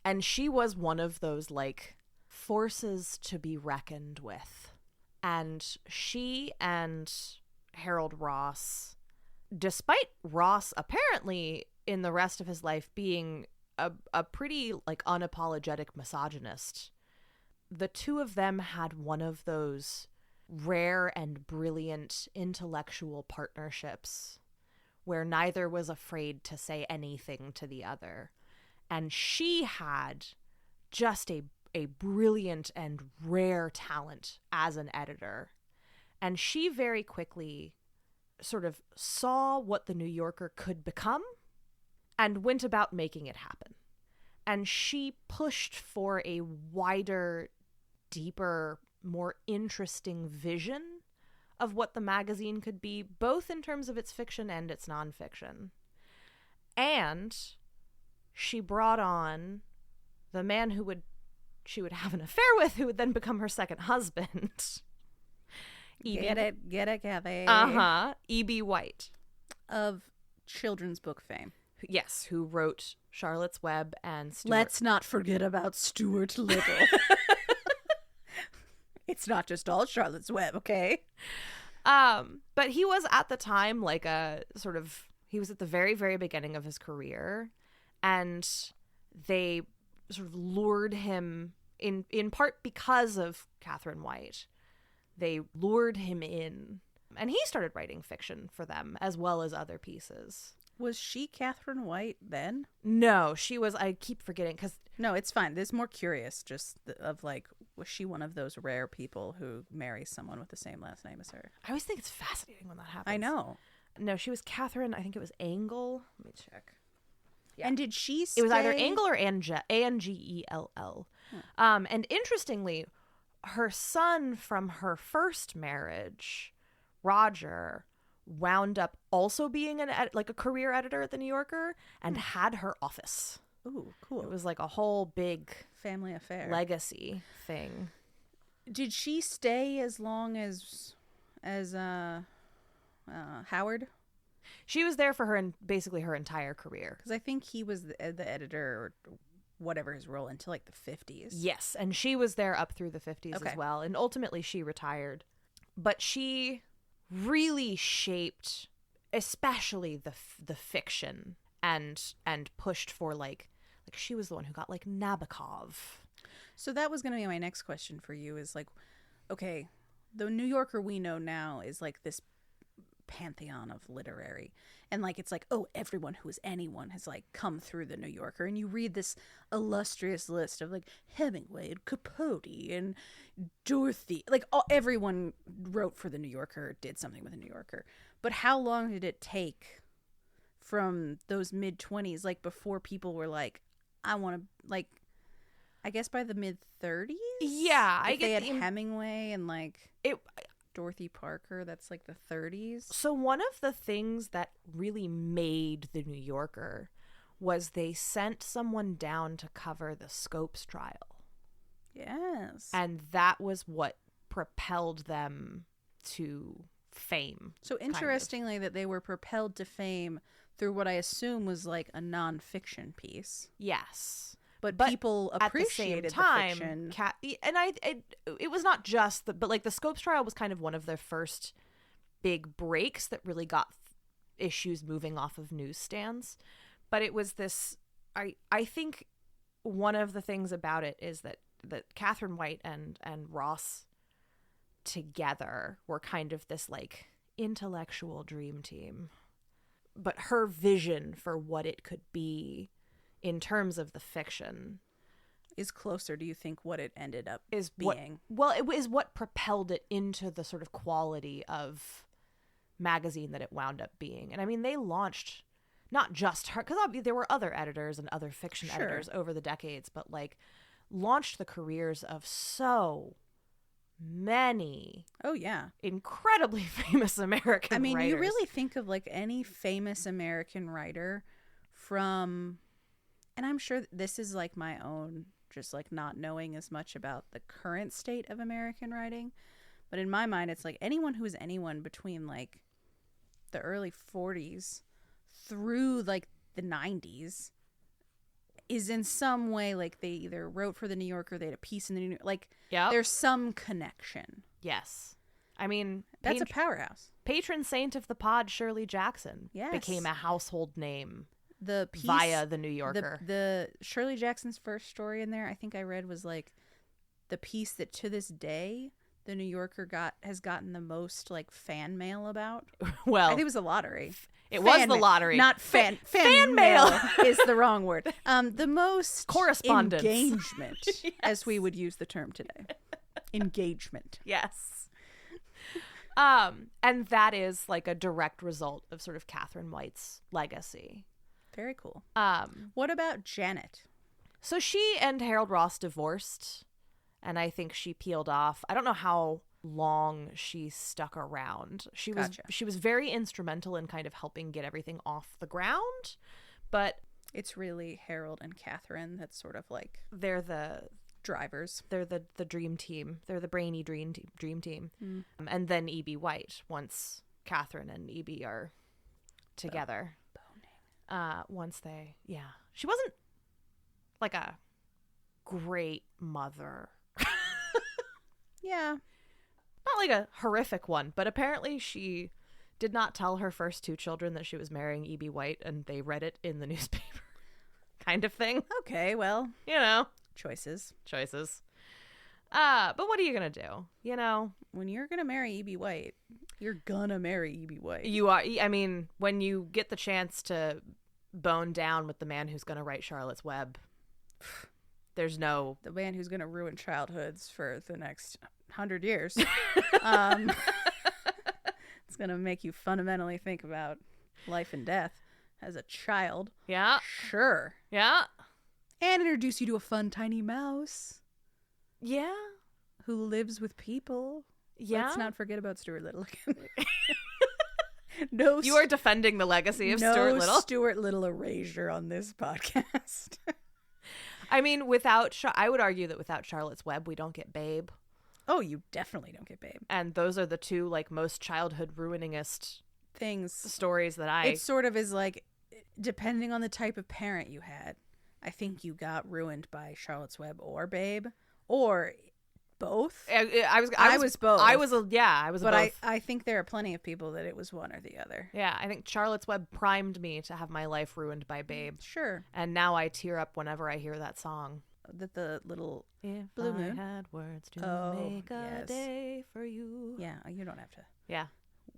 And she was one of those, like, forces to be reckoned with. And she and Harold Ross, despite Ross apparently in the rest of his life being a pretty, like, unapologetic misogynist, the two of them had one of those rare and brilliant intellectual partnerships where neither was afraid to say anything to the other. And she had just a brilliant and rare talent as an editor. And she very quickly sort of saw what the New Yorker could become and went about making it happen. And she pushed for a wider, deeper, more interesting vision of what the magazine could be, both in terms of its fiction and its nonfiction. And she brought on the man she would have an affair with, who would then become her second husband. Get it, Kathy. E.B. White. Of children's book fame. Yes, who wrote Charlotte's Web and Stuart. Let's not forget about Stuart Little. It's not just all Charlotte's Web, okay? But he was at the time like he was at the very, very beginning of his career, and they sort of lured him in part because of Katherine White. They lured him in, and he started writing fiction for them as well as other pieces. Was she Katherine White then? No, she was. I keep forgetting because... No, it's fine. This is more curious just of like, was she one of those rare people who marries someone with the same last name as her? I always think it's fascinating when that happens. I know. No, she was Catherine. I think it was Angle. Let me check. Yeah. And did she stay... It was either Angle or Angell. And interestingly, her son from her first marriage, Roger, wound up also being a career editor at the New Yorker and had her office. Ooh, cool. It was like a whole big family affair, legacy thing. Did she stay as long as Howard? She was there for basically her entire career. Because I think he was the editor or whatever his role until like the 50s. Yes, and she was there up through the 50s as well. And ultimately she retired. But she really shaped especially the fiction and pushed for like she was the one who got like Nabokov. So that was going to be my next question for you is like, okay, the New Yorker we know now is like this pantheon of literary, and like it's like, oh, everyone who is anyone has like come through the New Yorker, and you read this illustrious list of like Hemingway and Capote and Dorothy, like everyone wrote for the New Yorker, did something with the New Yorker. But how long did it take from those mid-20s, like before people were like, I want to, like, I guess by the mid-30s? Yeah, I get they had Hemingway and like Dorothy Parker, that's like the 30s. So one of the things that really made the New Yorker was they sent someone down to cover the Scopes trial. Yes. And that was what propelled them to fame. So kind of. interestingly that they were propelled to fame through what I assume was like a nonfiction piece. Yes. But But people at the appreciated same time, the fiction. it was not just but like the Scopes trial was kind of one of their first big breaks that really got issues moving off of newsstands. But it was this, I think one of the things about it is that Katherine White and Ross together were kind of this like intellectual dream team. But her vision for what it could be in terms of the fiction Is closer, do you think, what it ended up is being? it is what propelled it into the sort of quality of magazine that it wound up being. And I mean, they launched not just her, because there were other editors and other fiction Sure. editors over the decades, but like launched the careers of so many Oh, yeah. incredibly famous American I mean, you writers. really think of like any famous American writer from, and I'm sure this is like my own, just like not knowing as much about the current state of American writing. But in my mind, it's like anyone who is anyone between like the early 40s through like the 90s is in some way like they either wrote for the New Yorker, they had a piece in the New Yorker, like Yep. there's some connection. Yes. I mean, That's a powerhouse. patron saint of the pod, Shirley Jackson, Yes. became a household name The piece via the New Yorker. The Shirley Jackson's first story in there, I think I read, was like the piece that to this day the New Yorker has gotten the most like fan mail about. Well, I think it was a lottery. it was the mail. lottery. Not fan mail is the wrong word. The most Correspondence. engagement, as we would use the term today. Engagement. Yes. And that is like a direct result of sort of Katherine White's legacy. Very cool. Um, What about Janet? so she and Harold Ross divorced, and I think she peeled off. I don't know how long she stuck around. Gotcha. She was very instrumental in kind of helping get everything off the ground, but It's really Harold and Catherine that's sort of like they're the drivers. dream team. They're the brainy dream team. And then E.B. White, once Catherine and E.B. are together. Once they, she wasn't like a great mother. Yeah. Not like a horrific one, but apparently she did not tell her first two children that she was marrying E.B. White, and they read it in the newspaper. Kind of thing. Okay, well, You know, choices. choices. But what are you going to do? You know, When you're going to marry E.B. White, you're going to marry E.B. White. you are, I mean, when you get the chance to bone down with the man who's going to write Charlotte's Web, there's no, The man who's going to ruin childhoods for the next 100 years. It's going to make you fundamentally think about life and death as a child. yeah, Sure. yeah, And introduce you to a fun tiny mouse yeah, who lives with people. yeah. Let's not forget about Stuart Little again. No, You are defending the legacy of Stuart Little. Stuart Little erasure on this podcast. I mean, I would argue that without Charlotte's Web, we don't get Babe. Oh, you definitely don't get Babe. And those are the two like most childhood ruiningest Things. stories that I. It sort of is like, depending on the type of parent you had, I think you got ruined by Charlotte's Web or Babe, or both. I was both. I was both. But I think there are plenty of people that it was one or the other. Yeah, I think Charlotte's Web primed me to have my life ruined by Babe. Sure. And now I tear up whenever I hear that song. That the little, If Blue I Moon? had words to Oh, make a yes. day for you. yeah, you don't have to. Yeah.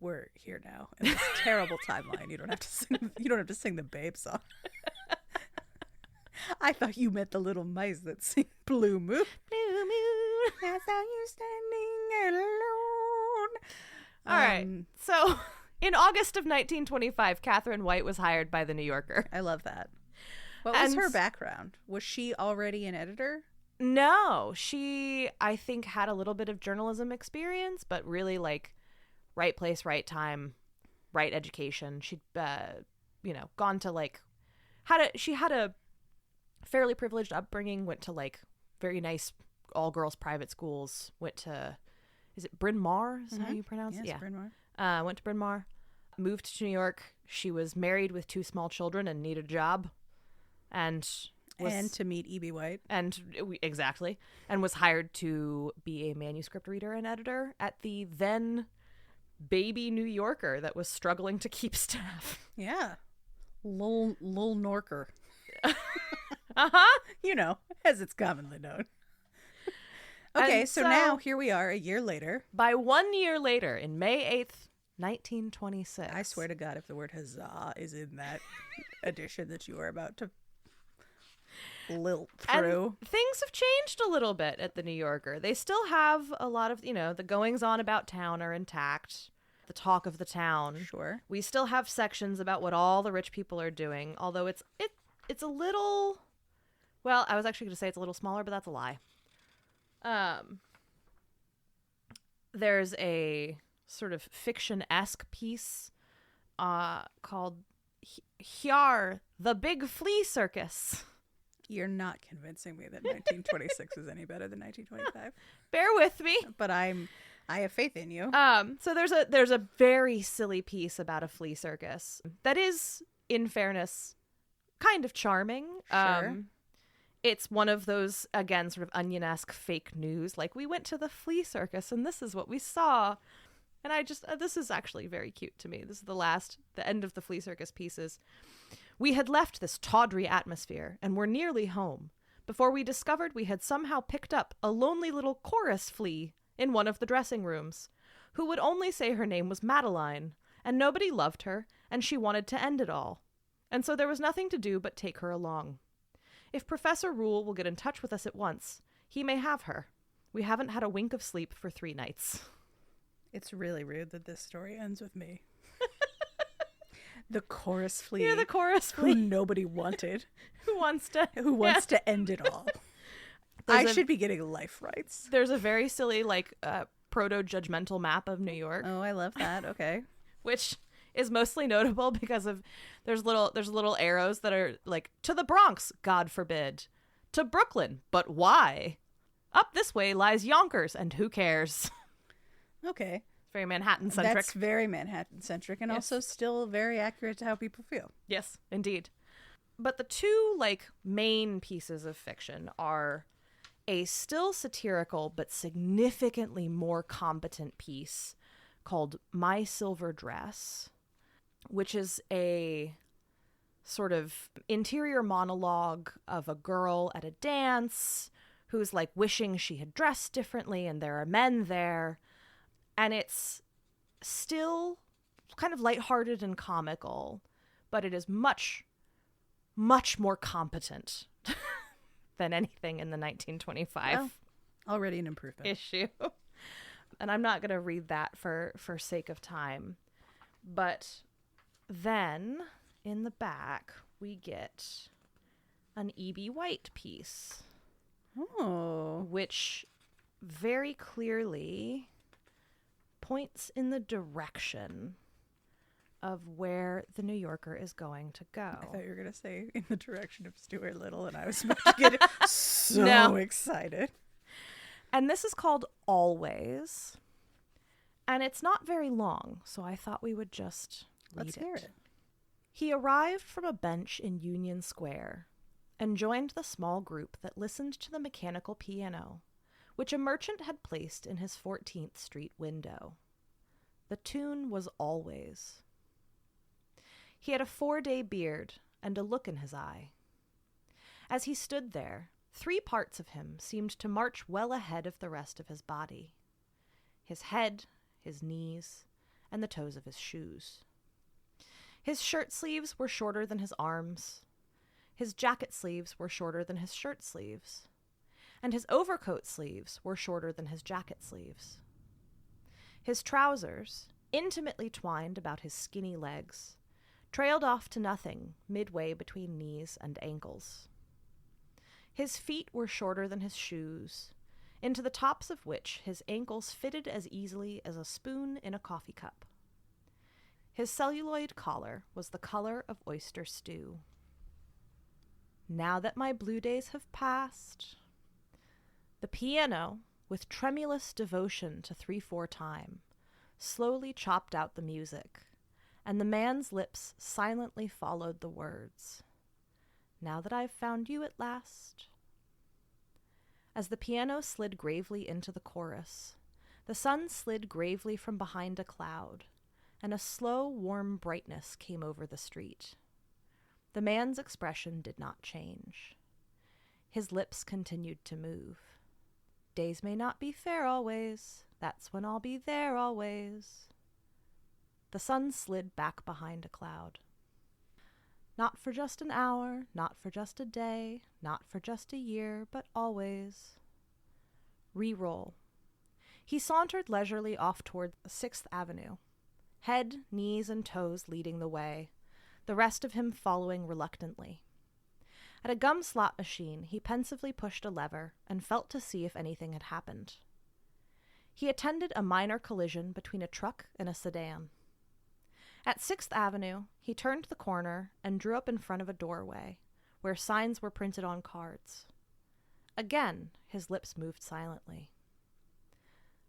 We're here now in this terrible timeline. You don't have to sing. You don't have to sing the Babe song. I thought you meant the little mice that sing Blue Moon. Blue moon. That's how you standing alone. All right. So, in August of 1925, Katherine White was hired by the New Yorker. I love that. What was And- her background? Was she already an editor? No, she, I think, had a little bit of journalism experience, but really like right place, right time, right education. She'd, gone to like, she had a fairly privileged upbringing, went to like very nice all girls private schools, went to, is it Bryn Mawr? Is that how you pronounce it? Yes, Yeah. Bryn Mawr. Went to Bryn Mawr, moved to New York. She was married with 2 small children and needed a job. And to meet E.B. White. Exactly. And was hired to be a manuscript reader and editor at the then baby New Yorker that was struggling to keep staff. Yeah. Lil Norker. Uh-huh. You know, as it's commonly known. Okay, And so now here we are a year later. By 1 year later, in May 8th, 1926. I swear to God, if the word huzzah is in that edition that you are about to lilt through. And things have changed a little bit at the New Yorker. They still have a lot of, the goings on about town are intact. The talk of the town. Sure. We still have sections about what all the rich people are doing, although it's a little, well, I was actually going to say it's a little smaller, but that's a lie. There's a sort of fiction-esque piece called Hyar, the Big Flea Circus. You're not convincing me that 1926 is any better than 1925. Bear with me. But I have faith in you. So there's a very silly piece about a flea circus that is, in fairness, kind of charming. Sure. It's one of those, again, sort of Onion-esque fake news. Like, we went to the flea circus and this is what we saw. And I just, this is actually very cute to me. This is the end of the flea circus pieces. We had left this tawdry atmosphere and were nearly home before we discovered we had somehow picked up a lonely little chorus flea in one of the dressing rooms, who would only say her name was Madeline, and nobody loved her, and she wanted to end it all. And so there was nothing to do but take her along. If Professor Rule will get in touch with us at once, he may have her. We haven't had a wink of sleep for 3 nights. It's really rude that this story ends with me. The chorus flea. You're the chorus who flea. nobody wanted. Who wants to end it all. I should be getting life rights. There's a very silly, proto-judgmental map of New York. Oh, I love that. Okay. Which is mostly notable because of there's little arrows that are like, to the Bronx, God forbid. To Brooklyn, but why? Up this way lies Yonkers, and who cares? Okay. Very Manhattan-centric. That's very Manhattan-centric and Yes. also still very accurate to how people feel. Yes, indeed. But the 2, main pieces of fiction are a still satirical but significantly more competent piece called My Silver Dress, which is a sort of interior monologue of a girl at a dance who's wishing she had dressed differently, and there are men there. And it's still kind of lighthearted and comical, but it is much, much more competent than anything in the 1925 Well, already an improvement. issue. And I'm not going to read that for sake of time. But then in the back, we get an E.B. White piece. Oh. Which very clearly points in the direction of where the New Yorker is going to go. I thought you were going to say in the direction of Stuart Little, and I was about to get so No. excited. And this is called Always. And it's not very long, so I thought we would just read Let's hear it. He arrived from a bench in Union Square and joined the small group that listened to the mechanical piano, which a merchant had placed in his 14th Street window. The tune was Always. He had a 4-day beard and a look in his eye. As he stood there, 3 parts of him seemed to march well ahead of the rest of his body: his head, his knees, and the toes of his shoes. His shirt sleeves were shorter than his arms. His jacket sleeves were shorter than his shirt sleeves. And his overcoat sleeves were shorter than his jacket sleeves. His trousers, intimately twined about his skinny legs, trailed off to nothing midway between knees and ankles. His feet were shorter than his shoes, into the tops of which his ankles fitted as easily as a spoon in a coffee cup. His celluloid collar was the color of oyster stew. Now that my blue days have passed, the piano, with tremulous devotion to 3/4 time, slowly chopped out the music, and the man's lips silently followed the words. Now that I've found you at last. As the piano slid gravely into the chorus, the sun slid gravely from behind a cloud, and a slow, warm brightness came over the street. The man's expression did not change. His lips continued to move. Days may not be fair always. That's when I'll be there always. The sun slid back behind a cloud. Not for just an hour, not for just a day, not for just a year, but always. Re-roll. He sauntered leisurely off toward 6th Avenue, head, knees, and toes leading the way, the rest of him following reluctantly. At a gum slot machine, he pensively pushed a lever and felt to see if anything had happened. He attended a minor collision between a truck and a sedan. At 6th Avenue, he turned the corner and drew up in front of a doorway, where signs were printed on cards. Again, his lips moved silently.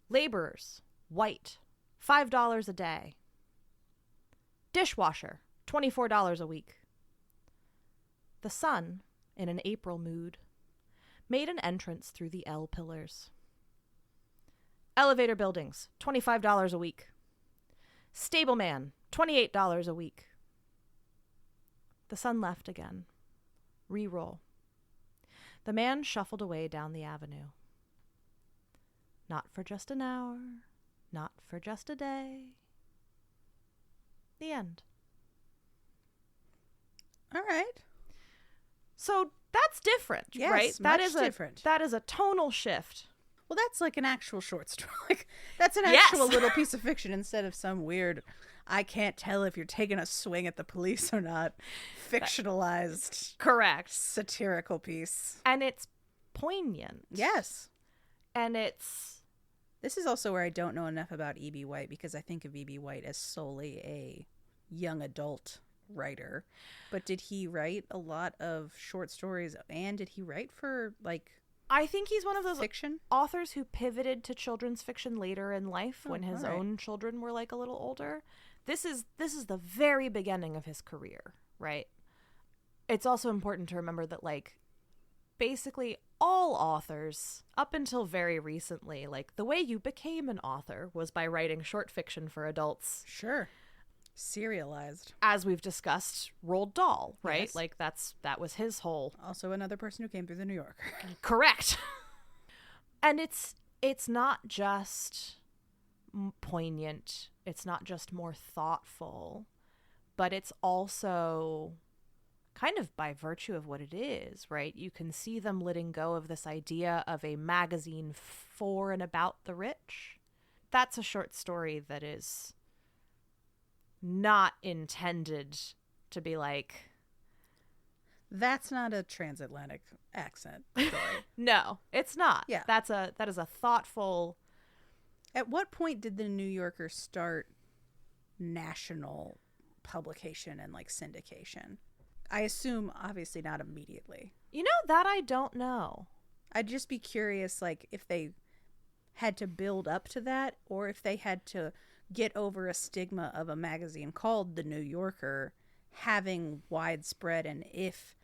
Laborers, white, $5 a day. Dishwasher, $24 a week. The sun, in an April mood, made an entrance through the L pillars. Elevator buildings, $25 a week. Stableman, $28 a week. The sun left again. Re-roll. The man shuffled away down the avenue. Not for just an hour, not for just a day. The end. All right. So that's different, Yes, right? That much is different. That is a tonal shift. Well, that's like an actual short story. Like, that's an Yes. actual little piece of fiction instead of some weird, I can't tell if you're taking a swing at the police or not, fictionalized, Correct. satirical piece. And it's poignant. Yes. And it's This is also where I don't know enough about E.B. White because I think of E.B. White as solely a young adult writer. But did he write a lot of short stories and did he write for like I think he's one of those fiction? authors who pivoted to children's fiction later in life when his all right. own children were like a little older. This is the very beginning of his career, right? It's also important to remember that like basically all authors up until very recently, like the way you became an author was by writing short fiction for adults. Sure. Serialized. As we've discussed, Roald Dahl, right? Yes. Like that was his whole Also another person who came through the New Yorker. correct. And it's not just poignant, it's not just more thoughtful, but it's also kind of by virtue of what it is, right? You can see them letting go of this idea of a magazine for and about the rich. That's a short story that is not intended to be like, That's not a transatlantic accent story. no, it's not. Yeah. That is a thoughtful. At what point did the New Yorker start national publication and like syndication? I assume obviously not immediately. You know, that I don't know. I'd just be curious like if they had to build up to that or if they had to get over a stigma of a magazine called The New Yorker having widespread, and if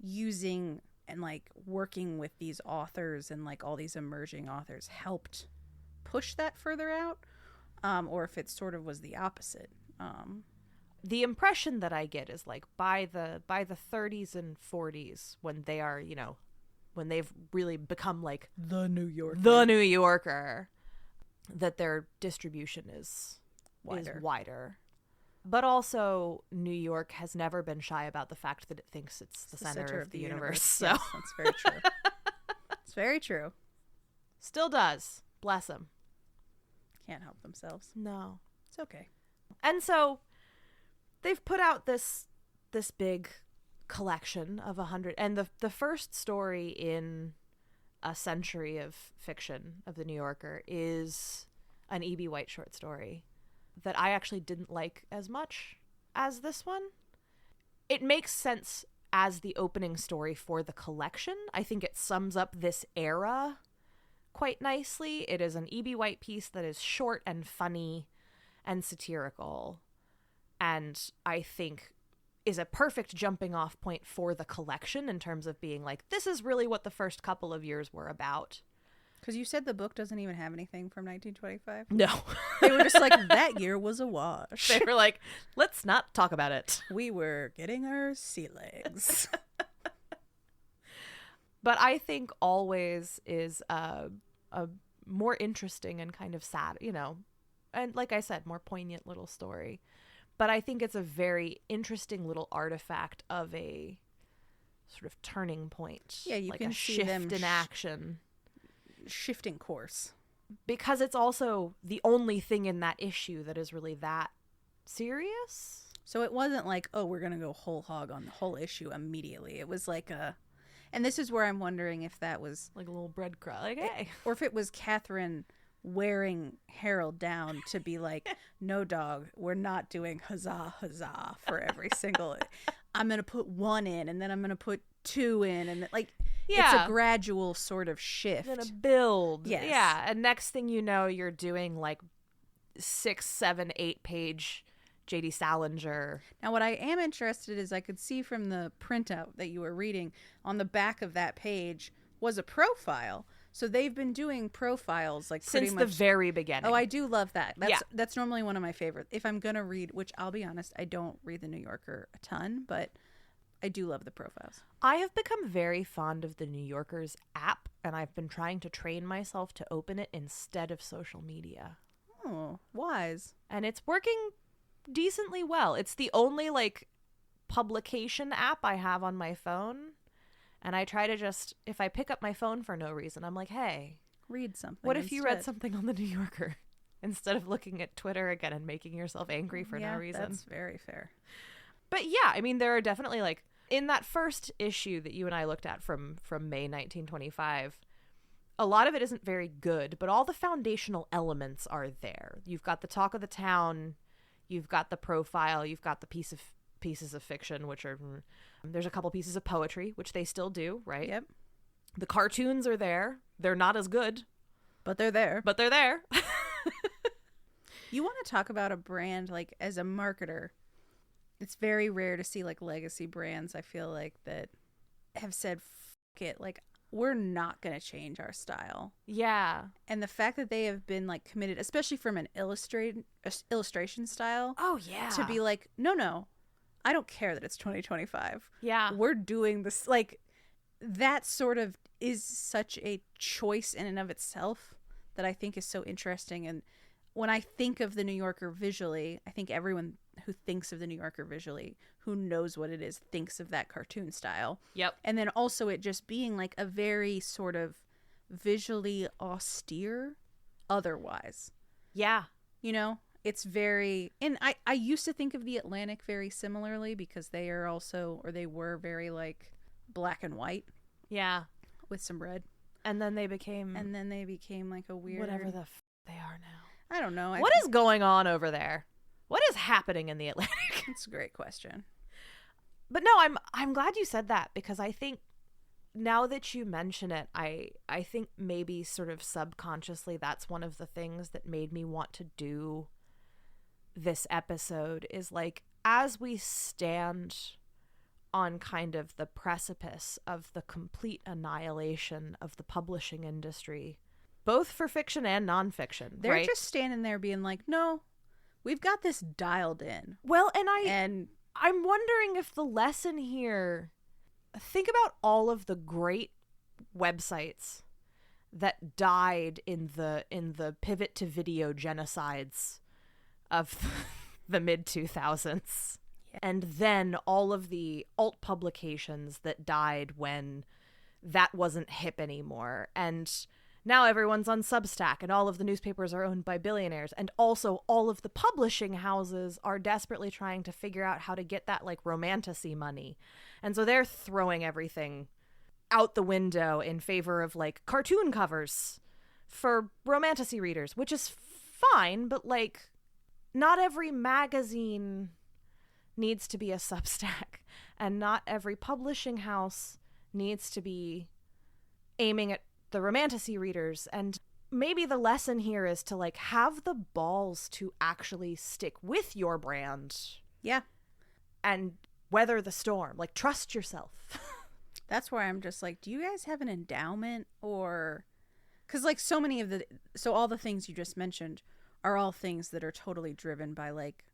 using and like working with these authors and like all these emerging authors helped push that further out, or if it sort of was the opposite. The impression that I get is like by the 30s and 40s, when they are, you know, when they've really become like The New Yorker. the New Yorker, that their distribution is Wider. wider. But also, New York has never been shy about the fact that it thinks it's the center of the universe. So Yes, that's very true. It's very true. still does. Bless them. Can't help themselves. No. It's okay. And so they've put out this big collection of 100, and the first story in a century of fiction of the New Yorker is an E.B. White short story that I actually didn't like as much as this one. It makes sense as the opening story for the collection. I think it sums up this era quite nicely. It is an E.B. White piece that is short and funny, and satirical, and I think is a perfect jumping off point for the collection in terms of being like, this is really what the first couple of years were about. Because you said the book doesn't even have anything from 1925. No. They were just like, that year was a wash. They were like, let's not talk about it. We were getting our sea legs. But I think Always is a more interesting and kind of sad, and like I said, more poignant little story. But I think it's a very interesting little artifact of a sort of turning point. Yeah, you like can a see shift them in action. Shifting course. Because it's also the only thing in that issue that is really that serious. So it wasn't like, oh, we're going to go whole hog on the whole issue immediately. It was like and this is where I'm wondering if that was like a little breadcrumb, like, hey. Or if it was Katherine wearing Harold down to be like, no, dog, we're not doing huzzah, huzzah for every single. I'm going to put 1 in, and then I'm going to put 2 in, and like, yeah. It's a gradual sort of shift. Gonna build. Yes. Yeah. And next thing you know, you're doing like 6, 7, 8 page J.D. Salinger. Now, what I am interested is I could see from the printout that you were reading on the back of that page was a profile. So they've been doing profiles like pretty Since much the very beginning. Oh, I do love that. That's normally one of my favorites. If I'm gonna read, which I'll be honest, I don't read the New Yorker a ton, but I do love the profiles. I have become very fond of the New Yorker's app, and I've been trying to train myself to open it instead of social media. Oh, wise. And it's working decently well. It's the only like publication app I have on my phone. And I try to just, if I pick up my phone for no reason, I'm like, hey, read something. What if you read something on the New Yorker instead of looking at Twitter again and making yourself angry for no reason? That's very fair. But yeah, I mean, there are definitely like, in that first issue that you and I looked at from May 1925, a lot of it isn't very good, but all the foundational elements are there. You've got the talk of the town, you've got the profile, you've got the pieces of fiction, which are, there's a couple pieces of poetry, which they still do, right? Yep. The cartoons are there. They're not as good, but they're there. But they're there. You want to talk about a brand, like, as a marketer, it's very rare to see like legacy brands, I feel like, that have said, fuck it, like, we're not going to change our style. Yeah. And the fact that they have been like committed, especially from an illustration style. Oh yeah. To be like, no, I don't care that it's 2025. Yeah. We're doing this, like, that sort of is such a choice in and of itself that I think is so interesting. And when I think of the New Yorker visually, I think everyone who thinks of the New Yorker visually, who knows what it is, thinks of that cartoon style. Yep. And then also it just being like a very sort of visually austere otherwise. Yeah. You know, it's very, and I used to think of the Atlantic very similarly because they are also, or they were very like black and white. Yeah. With some red. And then they became like a weird, whatever the they are now. I don't know. What is going on over there? What is happening in the Atlantic? That's a great question. But no, I'm glad you said that, because I think now that you mention it, I think maybe sort of subconsciously that's one of the things that made me want to do this episode, is like, as we stand on kind of the precipice of the complete annihilation of the publishing industry, both for fiction and nonfiction. They're right? just standing there being like, no, we've got this dialed in. Well, and I'm wondering if the lesson here, think about all of the great websites that died in the pivot to video genocides of the mid 2000s. Yeah. And then all of the alt publications that died when that wasn't hip anymore. And now everyone's on Substack, and all of the newspapers are owned by billionaires. And also all of the publishing houses are desperately trying to figure out how to get that like romantasy money. And so they're throwing everything out the window in favor of like cartoon covers for romantasy readers, which is fine, but like not every magazine needs to be a Substack, and not every publishing house needs to be aiming at the romantasy readers. And maybe the lesson here is to like have the balls to actually stick with your brand Yeah. and weather the storm. Like, trust yourself. That's where I'm just like, do you guys have an endowment? Or because like so all the things you just mentioned are all things that are totally driven by like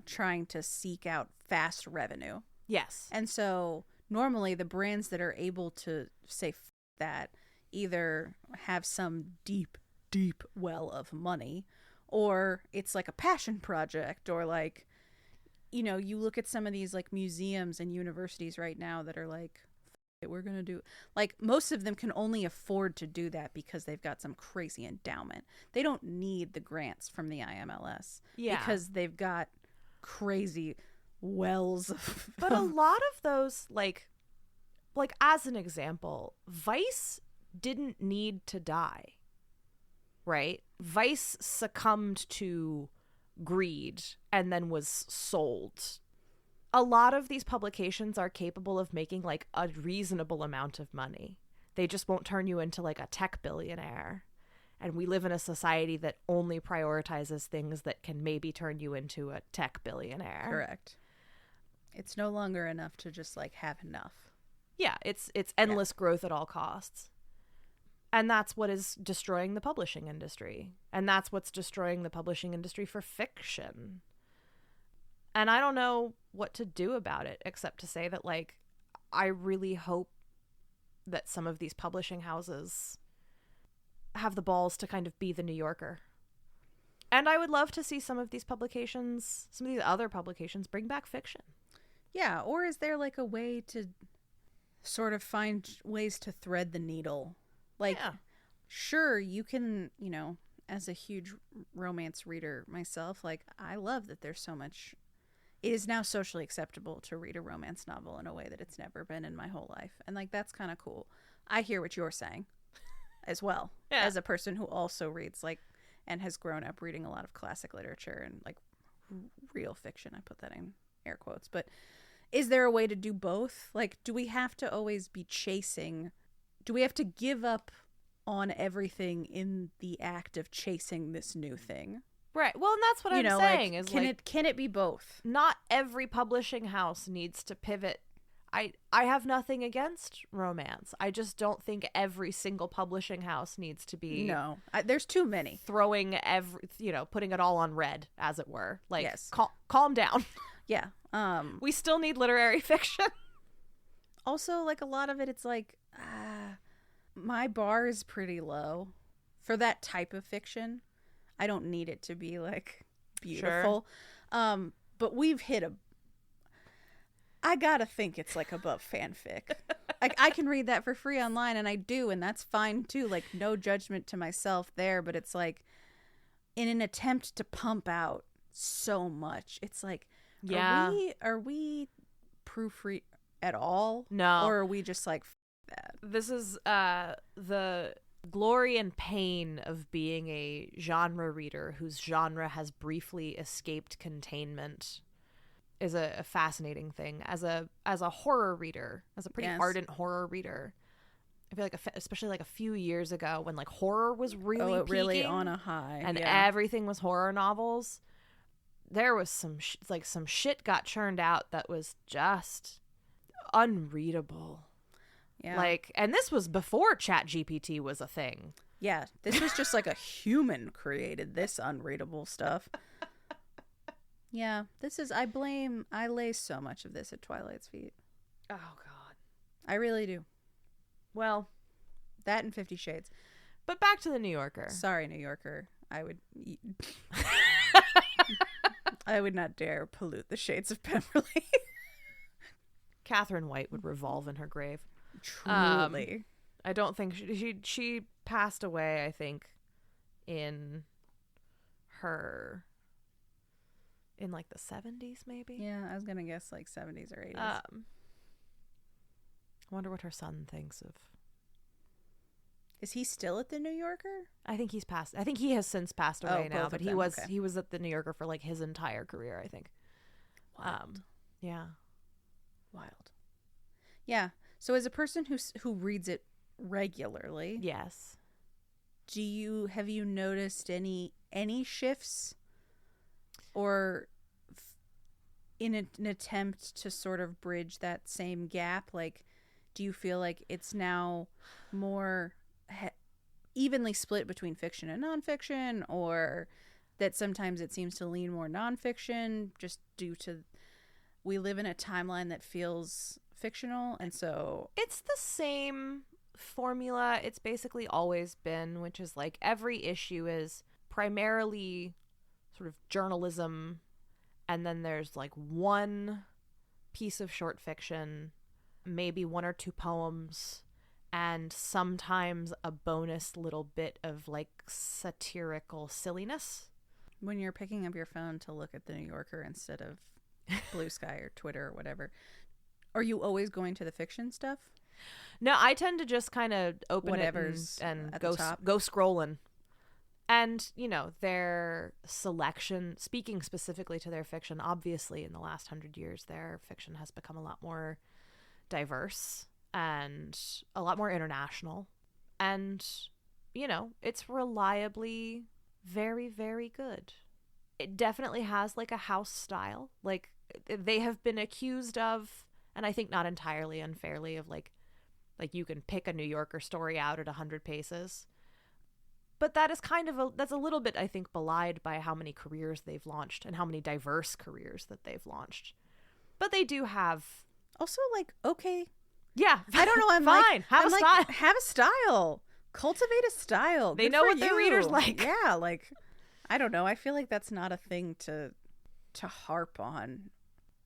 trying to seek out fast revenue. Yes. And so normally the brands that are able to say that either have some deep well of money, or it's like a passion project, or like, you know, you look at some of these like museums and universities right now that are like, we're going to do, like, most of them can only afford to do that because they've got some crazy endowment. They don't need the grants from the IMLS because they've got crazy wells of But a lot of those, like as an example, Vice didn't need to die, right? Vice succumbed to greed and then was sold. A lot of these publications are capable of making like a reasonable amount of money. They just won't turn you into like a tech billionaire. And we live in a society that only prioritizes things that can maybe turn you into a tech billionaire. Correct. It's no longer enough to just like have enough. Yeah, it's endless growth at all costs. And that's what is destroying the publishing industry. And that's what's destroying the publishing industry for fiction. And I don't know what to do about it, except to say that, like, I really hope that some of these publishing houses have the balls to kind of be the New Yorker. And I would love to see some of these publications, some of these other publications, bring back fiction. Yeah, or is there like a way to sort of find ways to thread the needle? Like, sure, you can, you know, as a huge romance reader myself, like, I love that there's so much. It is now socially acceptable to read a romance novel in a way that it's never been in my whole life. And, like, that's kind of cool. I hear what you're saying as well, as a person who also reads, like, and has grown up reading a lot of classic literature and, like, real fiction. I put that in air quotes. But is there a way to do both? Like, do we have to always be chasing? Do we have to give up on everything in the act of chasing this new thing? Right. Well, and that's what I'm saying. Like, is can it be both? Not every publishing house needs to pivot. I have nothing against romance. I just don't think every single publishing house needs to be. No, there's too many. Throwing putting it all on red, as it were. Like, yes. Calm down. Yeah. We still need literary fiction. Also, like, a lot of it, it's like, my bar is pretty low for that type of fiction. I don't need it to be, like, beautiful. Sure. But we've hit I gotta think it's, like, above fanfic. Like, I can read that for free online, and I do, and that's fine, too. Like, no judgment to myself there, but it's, like, in an attempt to pump out so much, it's like, are we proofread at all? No. Or are we just, like, that? This is the glory and pain of being a genre reader whose genre has briefly escaped containment is a fascinating thing. As a horror reader, as a pretty ardent horror reader, I feel like especially like a few years ago when like horror was really really on a high and everything was horror novels, there was some shit got churned out that was just unreadable. Yeah. Like, and this was before ChatGPT was a thing. Yeah, this was just like a human created this unreadable stuff. Yeah, I lay so much of this at Twilight's feet. Oh, God. I really do. Well, that and 50 Shades. But back to the New Yorker. Sorry, New Yorker. I would not dare pollute the shades of Pemberley. Katherine White would revolve in her grave. Truly. I don't think she passed away, I think, in like the 70s maybe. Yeah, I was gonna guess like 70s or 80s. I wonder what her son thinks of. Is he still at the New Yorker? I think he's passed. I think he has since passed away now, but he okay. was at the New Yorker for like his entire career, I think. Wild. Yeah. Wild. Yeah. So as a person who reads it regularly, yes, have you noticed any shifts or in an attempt to sort of bridge that same gap? Like, do you feel like it's now more evenly split between fiction and nonfiction, or that sometimes it seems to lean more nonfiction just due to we live in a timeline that feels fictional? And so it's the same formula it's basically always been, which is like every issue is primarily sort of journalism, and then there's like one piece of short fiction, maybe one or two poems, and sometimes a bonus little bit of like satirical silliness. when you're picking up your phone to look at the New Yorker instead of Blue Sky or Twitter or whatever, are you always going to the fiction stuff? No, I tend to just kind of open Whatever's it and at go the top. go scrolling. And, you know, their selection, speaking specifically to their fiction, obviously in the last 100 years, their fiction has become a lot more diverse and a lot more international. And, you know, it's reliably very, very good. It definitely has like a house style. Like, they have been accused of, and I think not entirely unfairly, of like you can pick a New Yorker story out at 100 paces. But that is kind of that's a little bit, I think, belied by how many careers they've launched and how many diverse careers that they've launched. But they do have, Also, like, okay, yeah, I don't know. I'm fine. Like, Have I'm a like, style. have a style. Cultivate a style. They Good know for what their you. readers like. Yeah, like, I don't know. I feel like that's not a thing to harp on.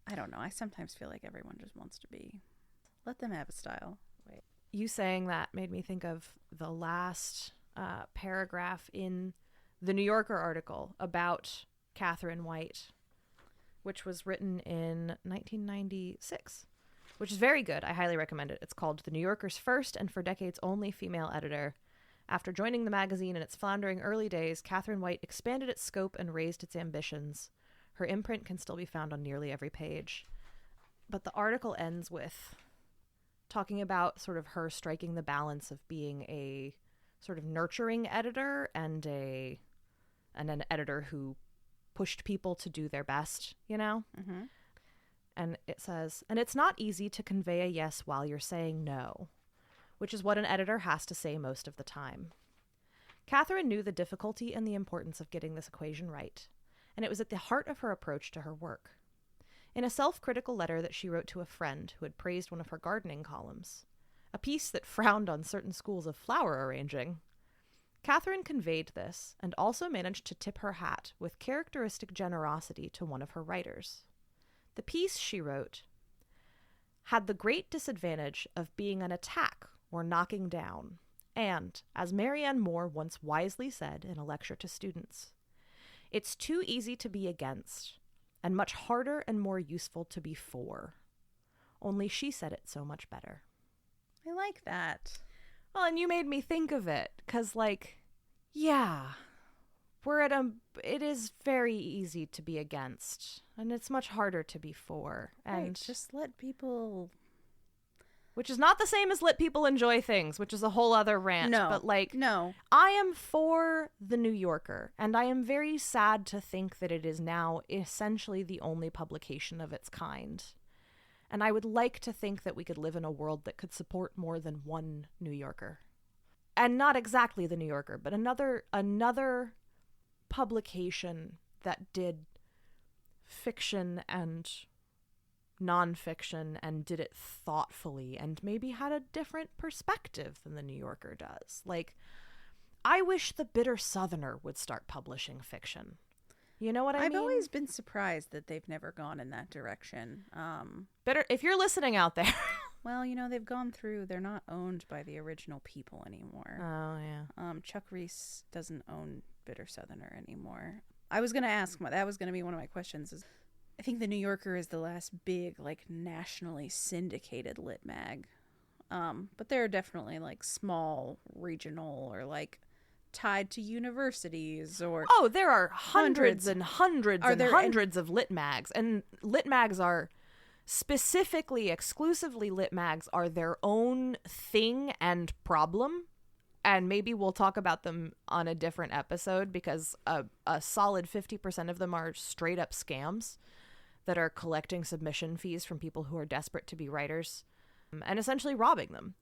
I don't know. I sometimes feel like everyone just wants to be. Let them have a style. You saying that made me think of the last paragraph in the New Yorker article about Katherine White, which was written in 1996, which is very good. I highly recommend it. It's called The New Yorker's first and for decades only female editor. After joining the magazine in its floundering early days, Katherine White expanded its scope and raised its ambitions. Her imprint can still be found on nearly every page. But the article ends with talking about sort of her striking the balance of being a sort of nurturing editor and an editor who pushed people to do their best, you know? Mm-hmm. And it says, and it's not easy to convey a yes while you're saying no, which is what an editor has to say most of the time. Katherine knew the difficulty and the importance of getting this equation right, and it was at the heart of her approach to her work. In a self-critical letter that she wrote to a friend who had praised one of her gardening columns, a piece that frowned on certain schools of flower arranging, Katherine conveyed this and also managed to tip her hat with characteristic generosity to one of her writers. The piece, she wrote, had the great disadvantage of being an attack or knocking down, and, as Marianne Moore once wisely said in a lecture to students, it's too easy to be against, and much harder and more useful to be for. Only she said it so much better. I like that. Well, and you made me think of it, because, like, yeah, it is very easy to be against, and it's much harder to be for. And Right, just let people... which is not the same as let people enjoy things, which is a whole other rant. No, but, like, no. I am for the New Yorker, and I am very sad to think that it is now essentially the only publication of its kind. And I would like to think that we could live in a world that could support more than one New Yorker. And not exactly the New Yorker, but another publication that did fiction and nonfiction and did it thoughtfully and maybe had a different perspective than the New Yorker does. Like, I wish the Bitter Southerner would start publishing fiction. You know what I mean? I've always been surprised that they've never gone in that direction. If you're listening out there. Well, you know, they've gone through, they're not owned by the original people anymore. Oh, yeah. Chuck Reese doesn't own Bitter Southerner anymore. I was going to ask, that was going to be one of my questions, is I think the New Yorker is the last big, like, nationally syndicated lit mag. But there are definitely, like, small, regional, or, like, tied to universities, or... Oh, there are hundreds and hundreds and hundreds of lit mags. And lit mags are specifically, exclusively lit mags are their own thing and problem. and maybe we'll talk about them on a different episode, because a solid 50% of them are straight up scams that are collecting submission fees from people who are desperate to be writers and essentially robbing them.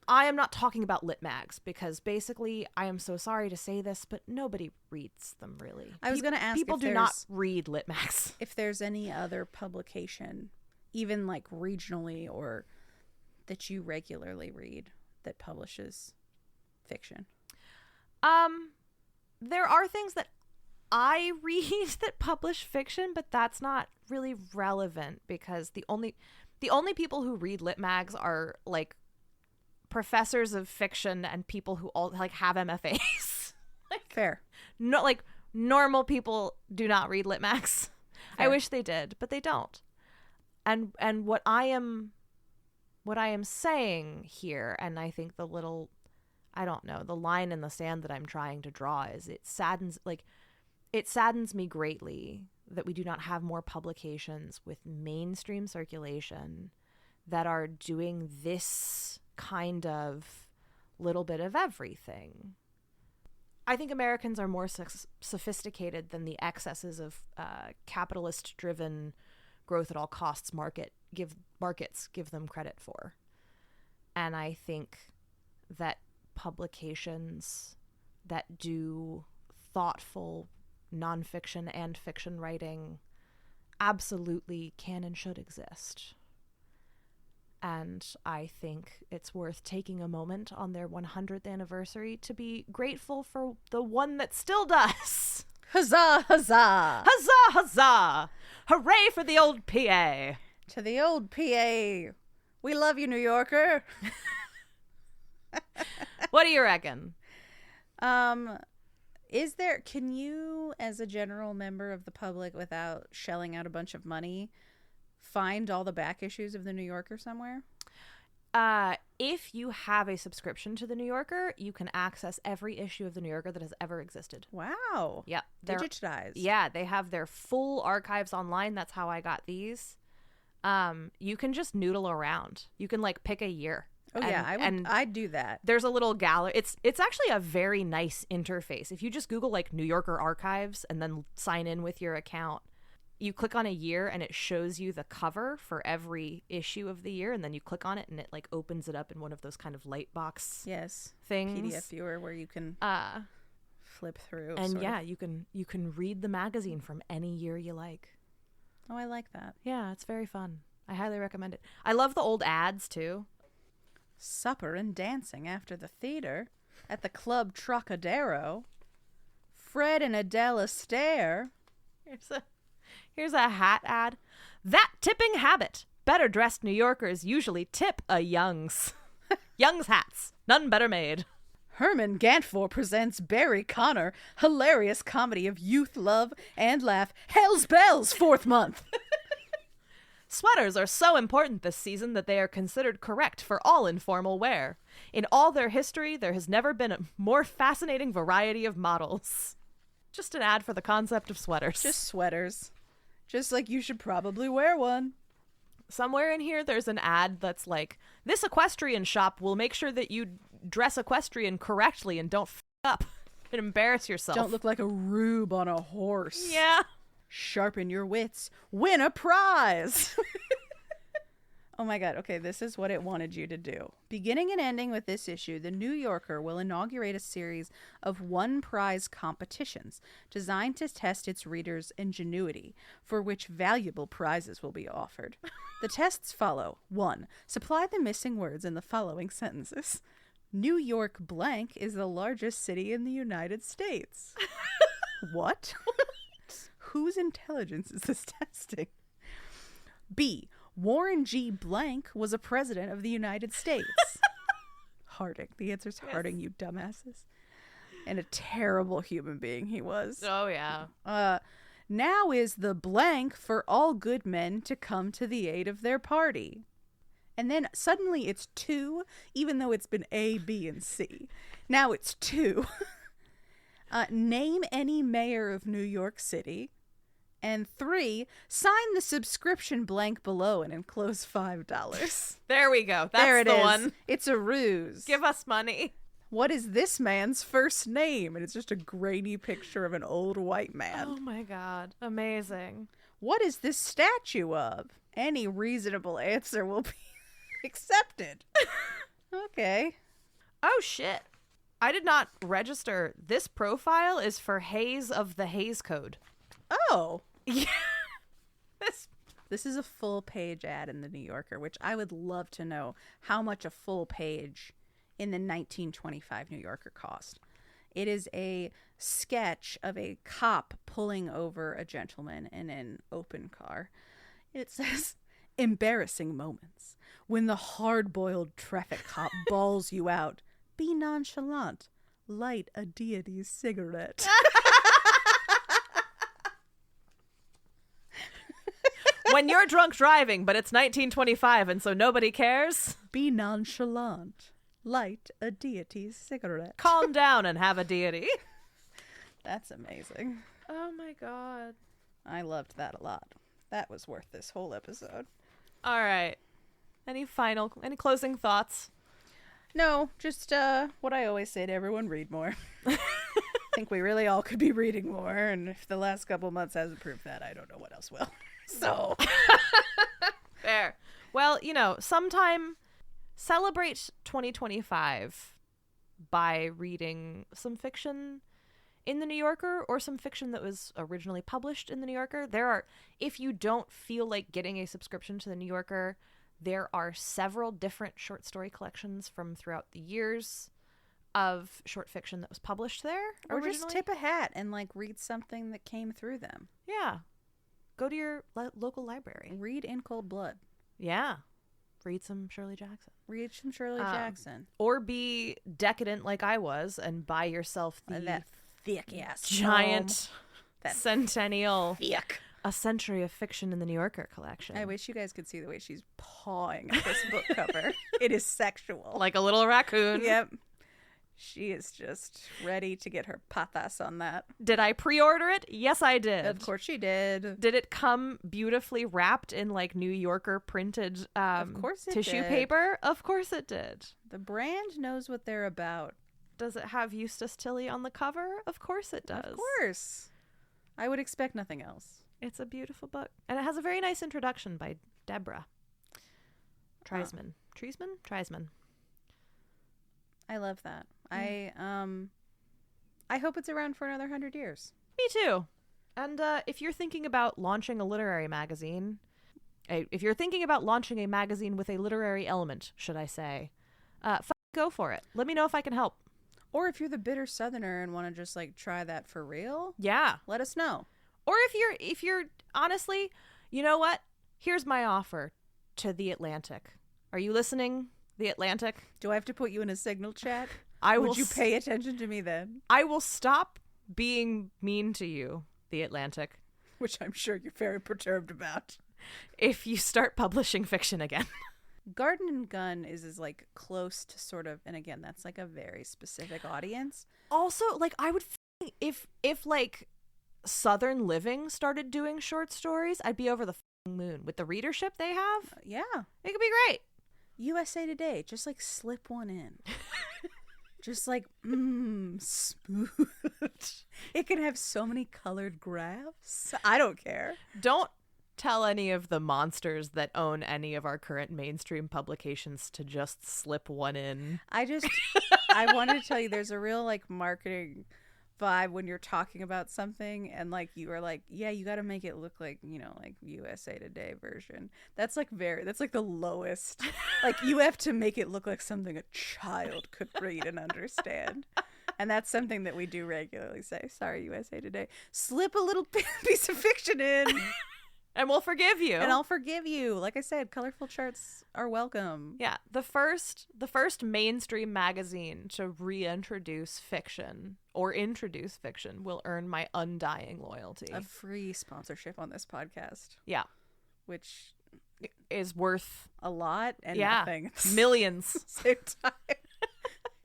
I am not talking about lit mags, because basically, I am so sorry to say this, but nobody reads them really. I was going to ask people if do there's- not read lit mags. if there's any other publication, even like regionally or that you regularly read, that publishes fiction. There are things that I read that publish fiction, but that's not really relevant, because the only people who read lit mags are like professors of fiction and people who all like have MFAs. Fair. No, like normal people do not read lit mags. I Fair. wish they did, but they don't. And what I am saying here, and I think the little, I don't know, the line in the sand that I'm trying to draw is it saddens me greatly that we do not have more publications with mainstream circulation that are doing this kind of little bit of everything. I think Americans are more sophisticated than the excesses of capitalist-driven growth at all costs markets give them credit for. And I think that publications that do thoughtful nonfiction and fiction writing absolutely can and should exist. And I think it's worth taking a moment on their 100th anniversary to be grateful for the one that still does. Huzzah, huzzah! Huzzah, huzzah! Hooray for the old PA! To the old PA. We love you, New Yorker. What do you reckon? Can you, as a general member of the public, without shelling out a bunch of money, find all the back issues of the New Yorker somewhere? If you have a subscription to the New Yorker, you can access every issue of the New Yorker that has ever existed. Wow. Yep. Digitized. Yeah, they have their full archives online. That's how I got these. You can just noodle around. You can like pick a year. Oh yeah, I'd do that. There's a little gallery. It's actually a very nice interface. If you just Google like New Yorker archives and then sign in with your account, you click on a year and it shows you the cover for every issue of the year, and then you click on it and it like opens it up in one of those kind of light box Yes. things. PDF viewer where you can flip through. And sort yeah, of. you can read the magazine from any year you like. Oh, I like that. Yeah, it's very fun. I highly recommend it. I love the old ads too. Supper and dancing after the theater at the Club Trocadero. Fred and Adele Astaire. Here's a hat ad. That tipping habit. Better dressed New Yorkers usually tip a Young's. Young's hats. None better made. Herman Gantfor presents Barry Connor, hilarious comedy of youth, love, and laugh. Hell's Bells, 4th month. Sweaters are so important this season that they are considered correct for all informal wear. In all their history, there has never been a more fascinating variety of models. Just an ad for the concept of sweaters. Just sweaters. Just like you should probably wear one. Somewhere in here, there's an ad that's like, this equestrian shop will make sure that you dress equestrian correctly and don't f up and embarrass yourself. Don't look like a rube on a horse. Yeah. Sharpen your wits. Win a prize. Oh my God. Okay, this is what it wanted you to do. Beginning and ending with this issue, the New Yorker will inaugurate a series of one-prize competitions designed to test its readers' ingenuity, for which valuable prizes will be offered. The tests follow. 1. Supply the missing words in the following sentences. New York blank is the largest city in the United States. What? Whose intelligence is this testing? B. Warren G. Blank was a president of the United States. Harding. The answer's Harding, you dumbasses. And a terrible human being he was. Oh, yeah. Now is the blank for all good men to come to the aid of their party. And then suddenly it's 2, even though it's been A, B, and C. Now it's 2. Name any mayor of New York City. And 3, sign the subscription blank below and enclose $5. There we go. That's there it the is. one. It's a ruse. Give us money. What is this man's first name? And it's just a grainy picture of an old white man. Oh my God. Amazing. What is this statue of? Any reasonable answer will be accepted. Okay. Oh shit. I did not register. This profile is for Hayes of the Hayes Code. Oh. Yeah. This is a full page ad in the New Yorker, which I would love to know how much a full page in the 1925 New Yorker cost. It is a sketch of a cop pulling over a gentleman in an open car. It says, embarrassing moments. When the hard-boiled traffic cop bawls you out, be nonchalant. Light a deity's cigarette. When you're drunk driving, but it's 1925 and so nobody cares, Be nonchalant. Light a deity's cigarette. calm down and have a deity. That's amazing. Oh my God. I loved that a lot. That was worth this whole episode. All right. Any closing thoughts? No, just what I always say to everyone, read more. I think we really all could be reading more, and if the last couple months hasn't proved that, I don't know what else will. So. Fair. Well, sometime celebrate 2025 by reading some fiction in the New Yorker or some fiction that was originally published in the New Yorker. If you don't feel like getting a subscription to the New Yorker, there are several different short story collections from throughout the years of short fiction that was published there Or originally. just tip a hat and read something that came through them. Yeah. Go to your local library. Read In Cold Blood. Yeah. Read some Shirley Jackson. Read some Shirley Jackson. Or be decadent like I was and buy yourself That thick ass giant That centennial thick. A Century of Fiction in the New Yorker collection. I wish you guys could see the way she's pawing at this book cover. It is sexual. Like a little raccoon. Yep. She is just ready to get her patas on that. Did I pre-order it? Yes, I did. Of course she did. Did it come beautifully wrapped in New Yorker printed Of course it tissue did. paper? Of course it did. The brand knows what they're about. Does it have Eustace Tilley on the cover? Of course it does. Of course. I would expect nothing else. It's a beautiful book. And it has a very nice introduction by Deborah Treisman. Treisman. I love that. I hope it's around for another 100 years. Me too. And if you're thinking about launching a literary magazine, if you're thinking about launching a magazine with a literary element, should I say, go for it. Let me know if I can help. Or if you're the bitter southerner and want to just try that for real, Yeah. let us know. Or if you're honestly, you know what? Here's my offer to The Atlantic. Are you listening, The Atlantic? Do I have to put you in a signal chat? I Would will you pay attention to me then? I will stop being mean to you, The Atlantic, Which I'm sure you're very perturbed about. if you start publishing fiction again. Garden and Gun is as close to sort of, and again, that's a very specific audience. Also, I would if Southern Living started doing short stories, I'd be over the moon with the readership they have. Yeah. It could be great. USA Today, just slip one in. Just smooth. It can have so many colored graphs. I don't care. Don't tell any of the monsters that own any of our current mainstream publications to just slip one in. I wanted to tell you there's a real marketing vibe when you're talking about something and you are yeah, you got to make it look like USA Today version. That's that's the lowest. You have to make it look like something a child could read and understand. And that's something that we do regularly say. Sorry, USA Today. Slip a little piece of fiction in. And we'll forgive you. And I'll forgive you. Like I said, colorful charts are welcome. Yeah, the first mainstream magazine to reintroduce fiction or introduce fiction will earn my undying loyalty. A free sponsorship on this podcast. Yeah. Which is worth a lot and nothing. Millions. At the same time.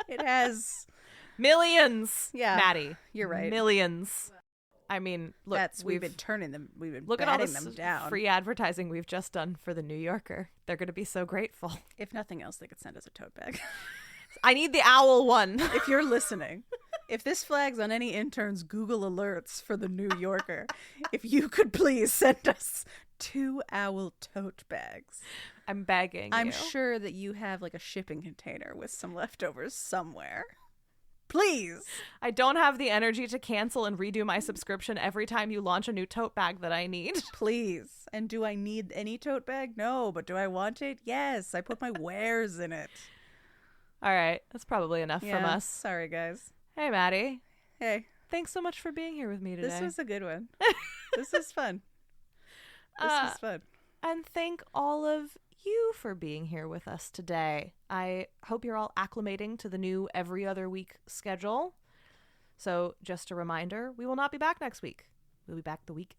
It has millions. Yeah. Maddie. You're right. Millions. I mean, look, we've been turning them. We've been look at all batting this them down. free advertising we've just done for the New Yorker. They're going to be so grateful. If nothing else, they could send us a tote bag. I need the owl one. If you're listening, if this flags on any intern's Google alerts for the New Yorker, if you could please send us 2 owl tote bags. I'm begging I'm you. sure that you have like a shipping container with some leftovers somewhere. Please. I don't have the energy to cancel and redo my subscription every time you launch a new tote bag that I need. Please. And do I need any tote bag? No. But do I want it? Yes. I put my wares in it. All right. That's probably enough from us. Sorry, guys. Hey, Maddie. Hey. Thanks so much for being here with me today. This was a good one. This is fun. This is fun. And thank all of you for being here with us today. I hope you're all acclimating to the new every other week schedule. So just a reminder, we will not be back next week. We'll be back the week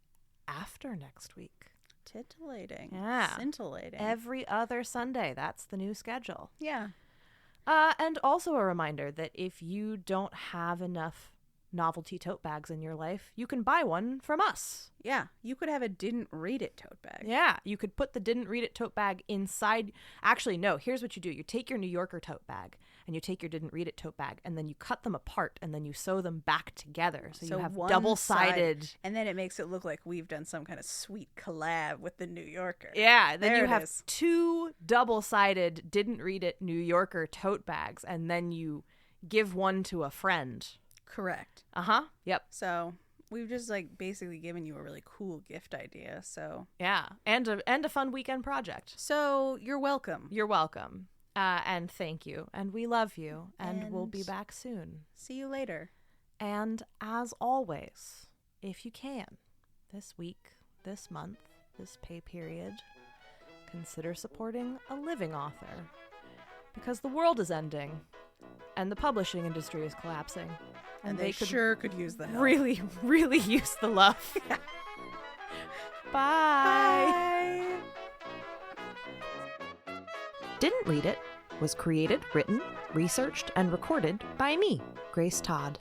after next week. Titillating. Yeah. Scintillating. Every other Sunday. That's the new schedule. Yeah. And also a reminder that if you don't have enough novelty tote bags in your life, you can buy one from us. Yeah. You could have a didn't read it tote bag. Yeah, you could put the didn't read it tote bag inside. Actually, no, here's what you do. You take your New Yorker tote bag and you take your didn't read it tote bag and then you cut them apart and then you sew them back together. So you have one double-sided. side, and then it makes it look like we've done some kind of sweet collab with the New Yorker. Yeah, then There you it have is. 2 double-sided didn't read it New Yorker tote bags and then you give one to a friend. Correct. Uh-huh. Yep. So we've just like basically given you a really cool gift idea. So Yeah. And a fun weekend project. So you're welcome. You're welcome. And thank you. And we love you. And we'll be And- back soon. See you later. And as always, if you can, this week, this month, this pay period, consider supporting a living author. Because the world is ending. And the publishing industry is collapsing. And they could sure could use the help. really, really use the love. Bye. Bye. Didn't Read It was created, written, researched, and recorded by me, Grace Todd.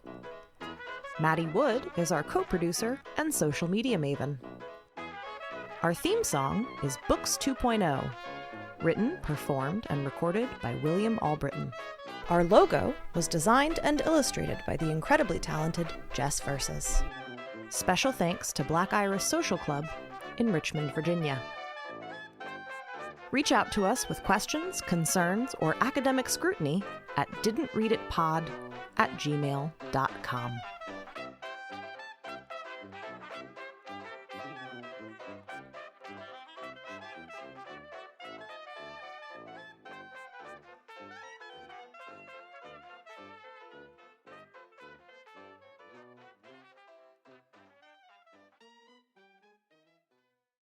Maddie Wood is our co-producer and social media maven. Our theme song is Books 2.0, written, performed, and recorded by William Albritton. Our logo was designed and illustrated by the incredibly talented Jess Versus. Special thanks to Black Iris Social Club in Richmond, Virginia. Reach out to us with questions, concerns, or academic scrutiny at didntreaditpod@gmail.com.